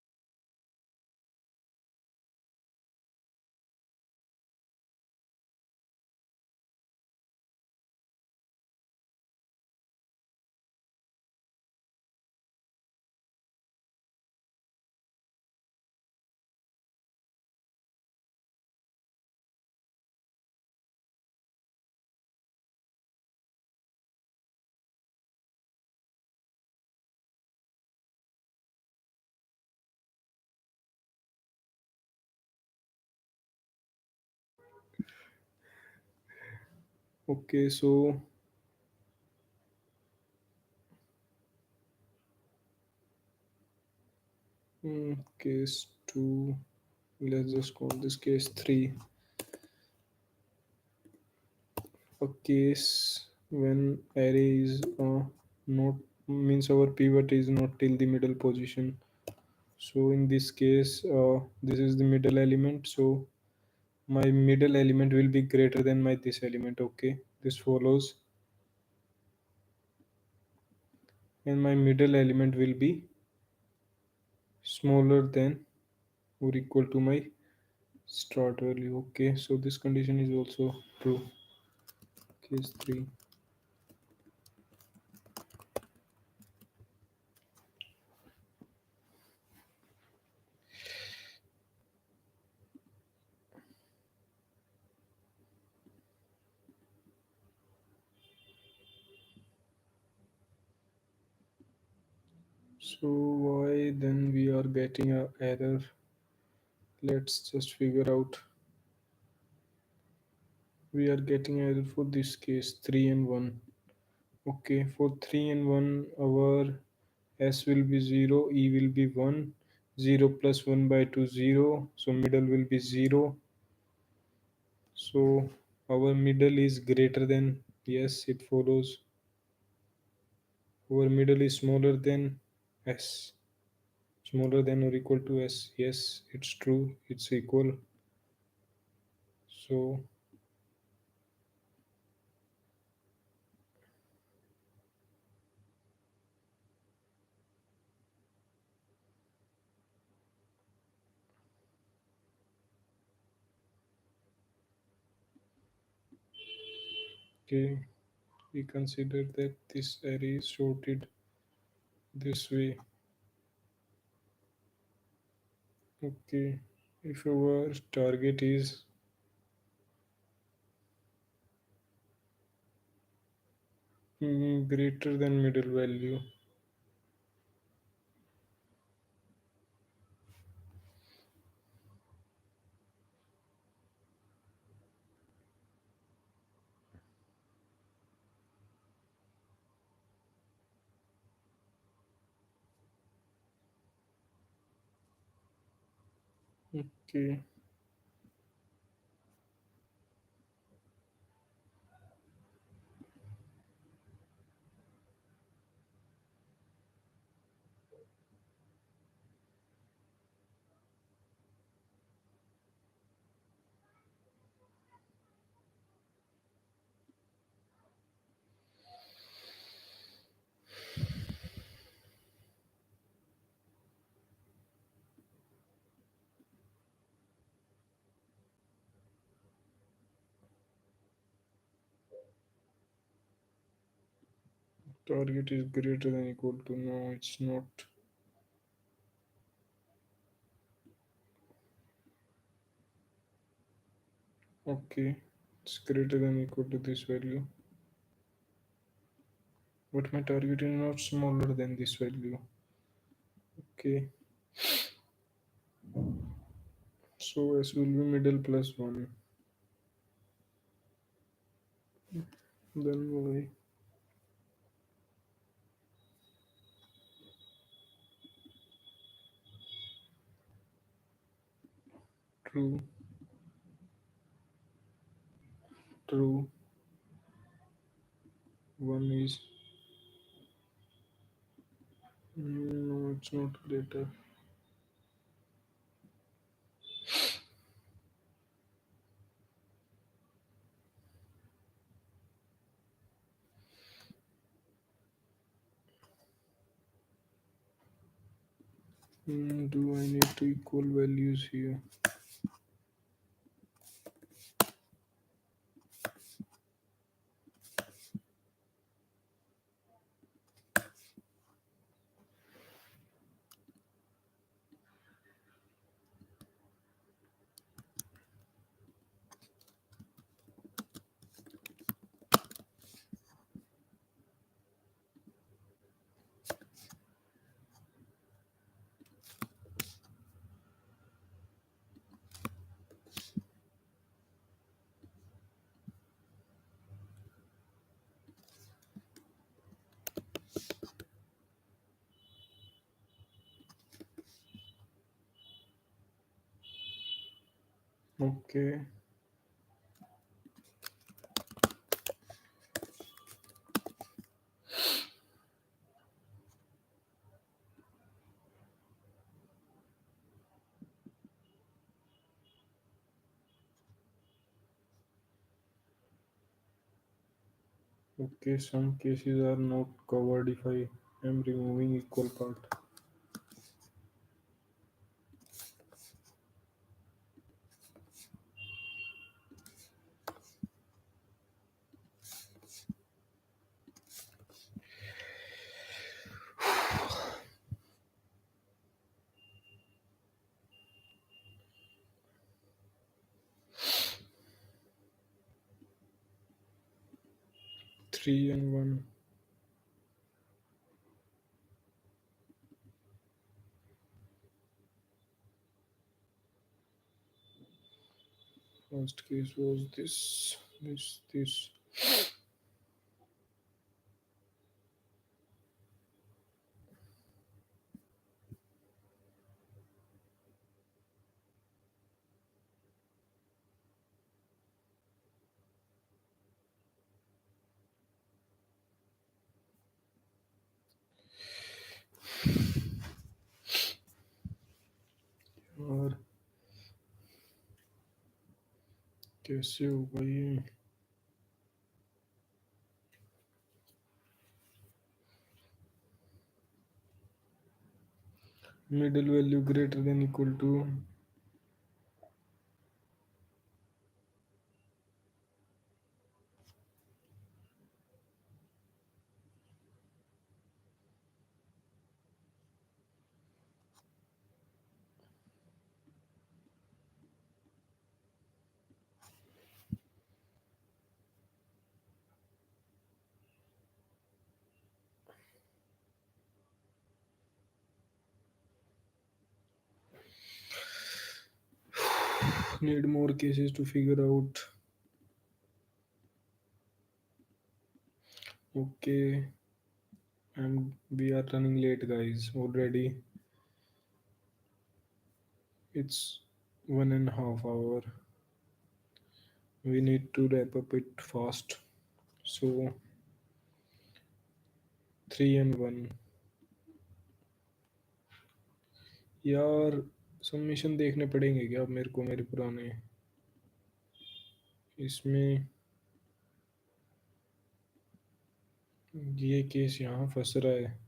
Okay, so case 2, let's just call this case 3. A case when array is not, means our pivot is not till the middle position. So in this case, this is the middle element. So my middle element will be greater than my this element. Okay, this follows, and my middle element will be smaller than or equal to my start value. Okay, so this condition is also true. Case 3. So why then we are getting a error? Let's just figure out. We are getting error for this case 3 and 1. Okay, for 3 and 1 our s will be 0, e will be 1, 0 plus 1 by 2 0, so middle will be 0. So our middle is greater than, yes, it follows. Our middle is smaller than s, smaller than or equal to s, yes, it's true, it's equal. So okay, we consider that this array is sorted this way. Okay, if our target is greater than middle value, okay, target is greater than equal to, no, it's not. Okay, it's greater than equal to this value, but my target is not smaller than this value. Okay, so s will be middle plus 1, then y. True, true, 1 is, no, it's not greater. Do I need to equal values here? Okay, okay, some cases are not covered if I am removing equal part. 3 and 1. First case was this. कैसे होगा ये? Middle value greater than equal to. Need more cases to figure out. Okay, and we are running late, guys. Already, it's 1.5 hour. We need to wrap up it fast. So 3 and 1. यार, submission देखने पड़ेंगे क्या अब मेरे को, मेरे पुराने इसमें? ये केस यहाँ फंस रहा है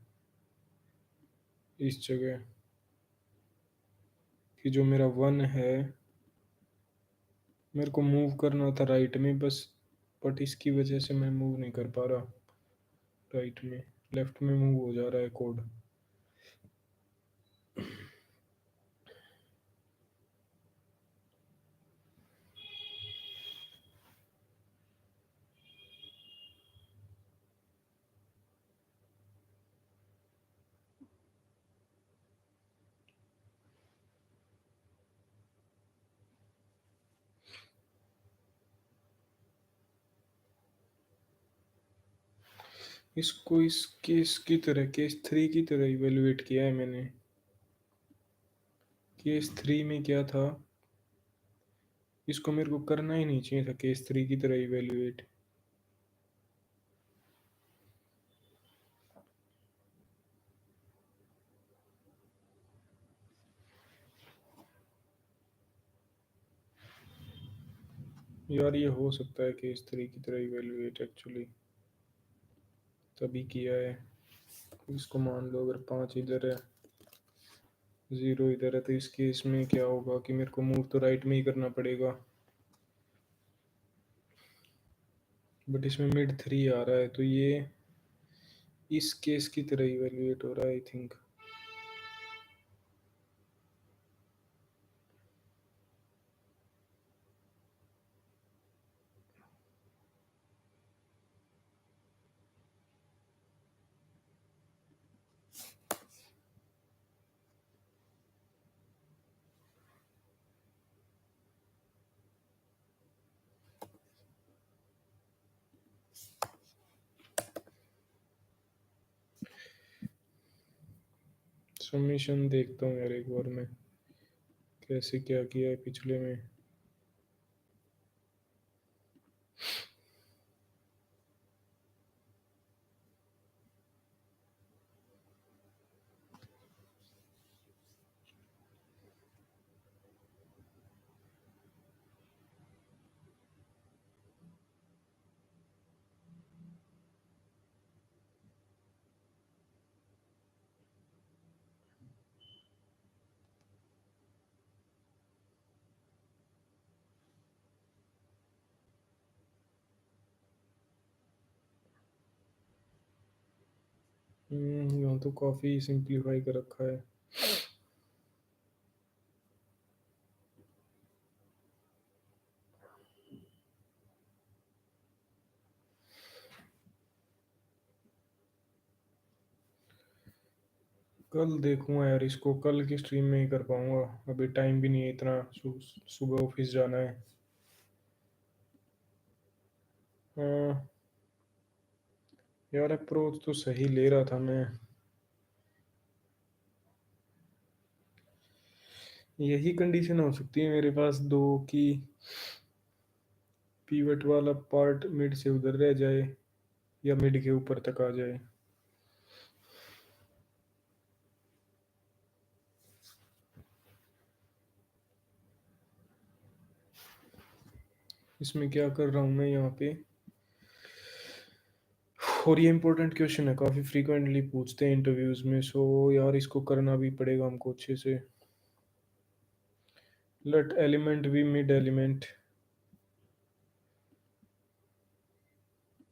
इस जगह कि जो मेरा 1 है, मेरे को मूव करना था राइट में बस, बट इसकी वजह से मैं मूव नहीं कर पा रहा राइट में, लेफ्ट में मूव हो जा रहा है कोड। इसको इस केस की तरह, केस 3 की तरह इवेलुएट किया है मैंने। केस 3 में क्या था, इसको मेरे को करना ही नहीं चाहिए था केस 3 की तरह इवेलुएट। यार ये हो सकता है केस 3 की तरह इवेलुएट, एक्चुअली तभी किया है। इसको मान लो अगर 5 इधर है, 0 इधर है, तो इस केस में क्या होगा कि मेरे को मूव तो राइट में ही करना पड़ेगा, बट इसमें मिड 3 आ रहा है, तो ये इस केस की तरह इवेलुएट हो रहा है आई थिंक। सबमिशन देखता हूँ यार एक बार मैं, कैसे क्या किया है पिछले में। यहाँ तो काफ़ी सिंप्लीफाई कर रखा है। कल देखूंगा यार इसको, कल की स्ट्रीम में ही कर पाऊंगा, अभी टाइम भी नहीं है इतना, सुबह ऑफिस जाना है। हाँ यार, अप्रोच तो सही ले रहा था मैं। यही कंडीशन हो सकती है मेरे पास दो की, पीवट वाला पार्ट मिड से उधर रह जाए या मिड के ऊपर तक आ जाए। इसमें क्या कर रहा हूँ मैं यहाँ पे, और ये इंपॉर्टेंट क्वेश्चन है, काफ़ी फ्रीक्वेंटली पूछते हैं इंटरव्यूज़ में, सो यार इसको करना भी पड़ेगा हमको अच्छे से। Let element B mid element.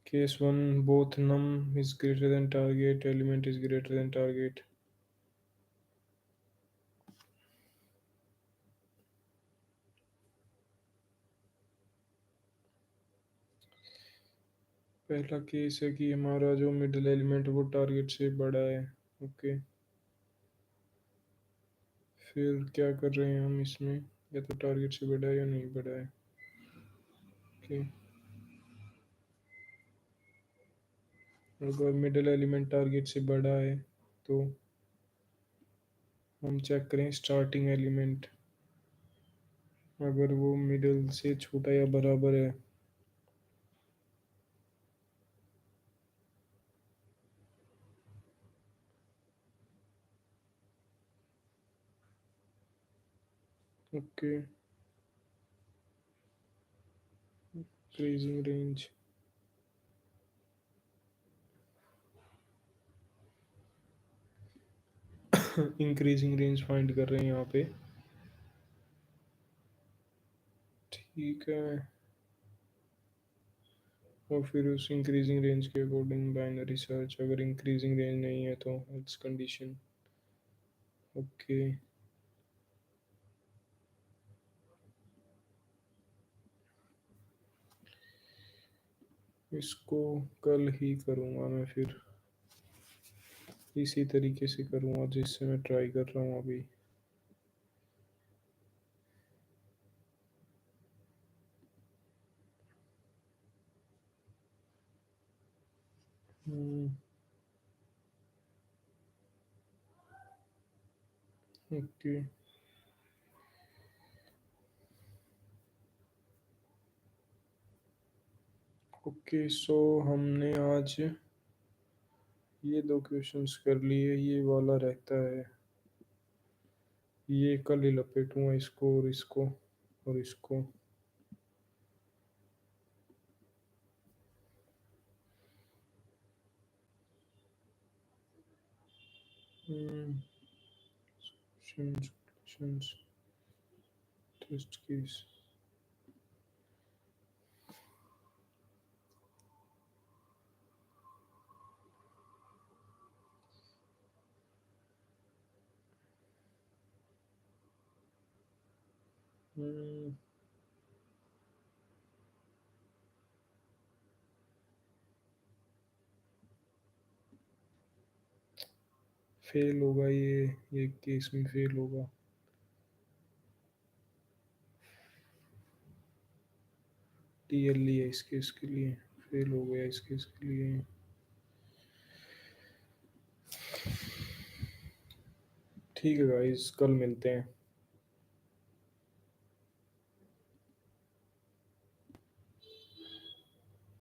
Case one, both num is greater than target, element is greater than target। पहला केस है कि हमारा जो मिडिल एलिमेंट वो टारगेट से बड़ा है। ओके, फिर क्या कर रहे हैं हम इसमें, या तो टारगेट से बड़ा है या नहीं बड़ा है। ओके, अगर मिडिल एलिमेंट टारगेट से बड़ा है तो हम चेक करें स्टार्टिंग एलिमेंट, अगर वो मिडिल से छोटा या बराबर है। Okay, increasing range, increasing range find कर रहे हैं यहाँ पे। ठीक है, और फिर उस इंक्रीजिंग रेंज के अकॉर्डिंग बाइनरी सर्च, अगर इंक्रीजिंग रेंज नहीं है तो एल्स कंडीशन। ओके, इसको कल ही करूँगा मैं, फिर इसी तरीके से करूँगा जिससे मैं ट्राई कर रहा हूँ अभी। ओके, ओके, सो हमने आज ये दो क्वेश्चंस कर लिए, ये वाला रहता है, ये कल ही लपेटूंगा इसको और इसको और इसको। Questions, test case. फेल होगा ये केस में फेल होगा। टीएल लिया इस केस के लिए, फेल हो गया इस केस के लिए। ठीक है गाइस, कल मिलते हैं।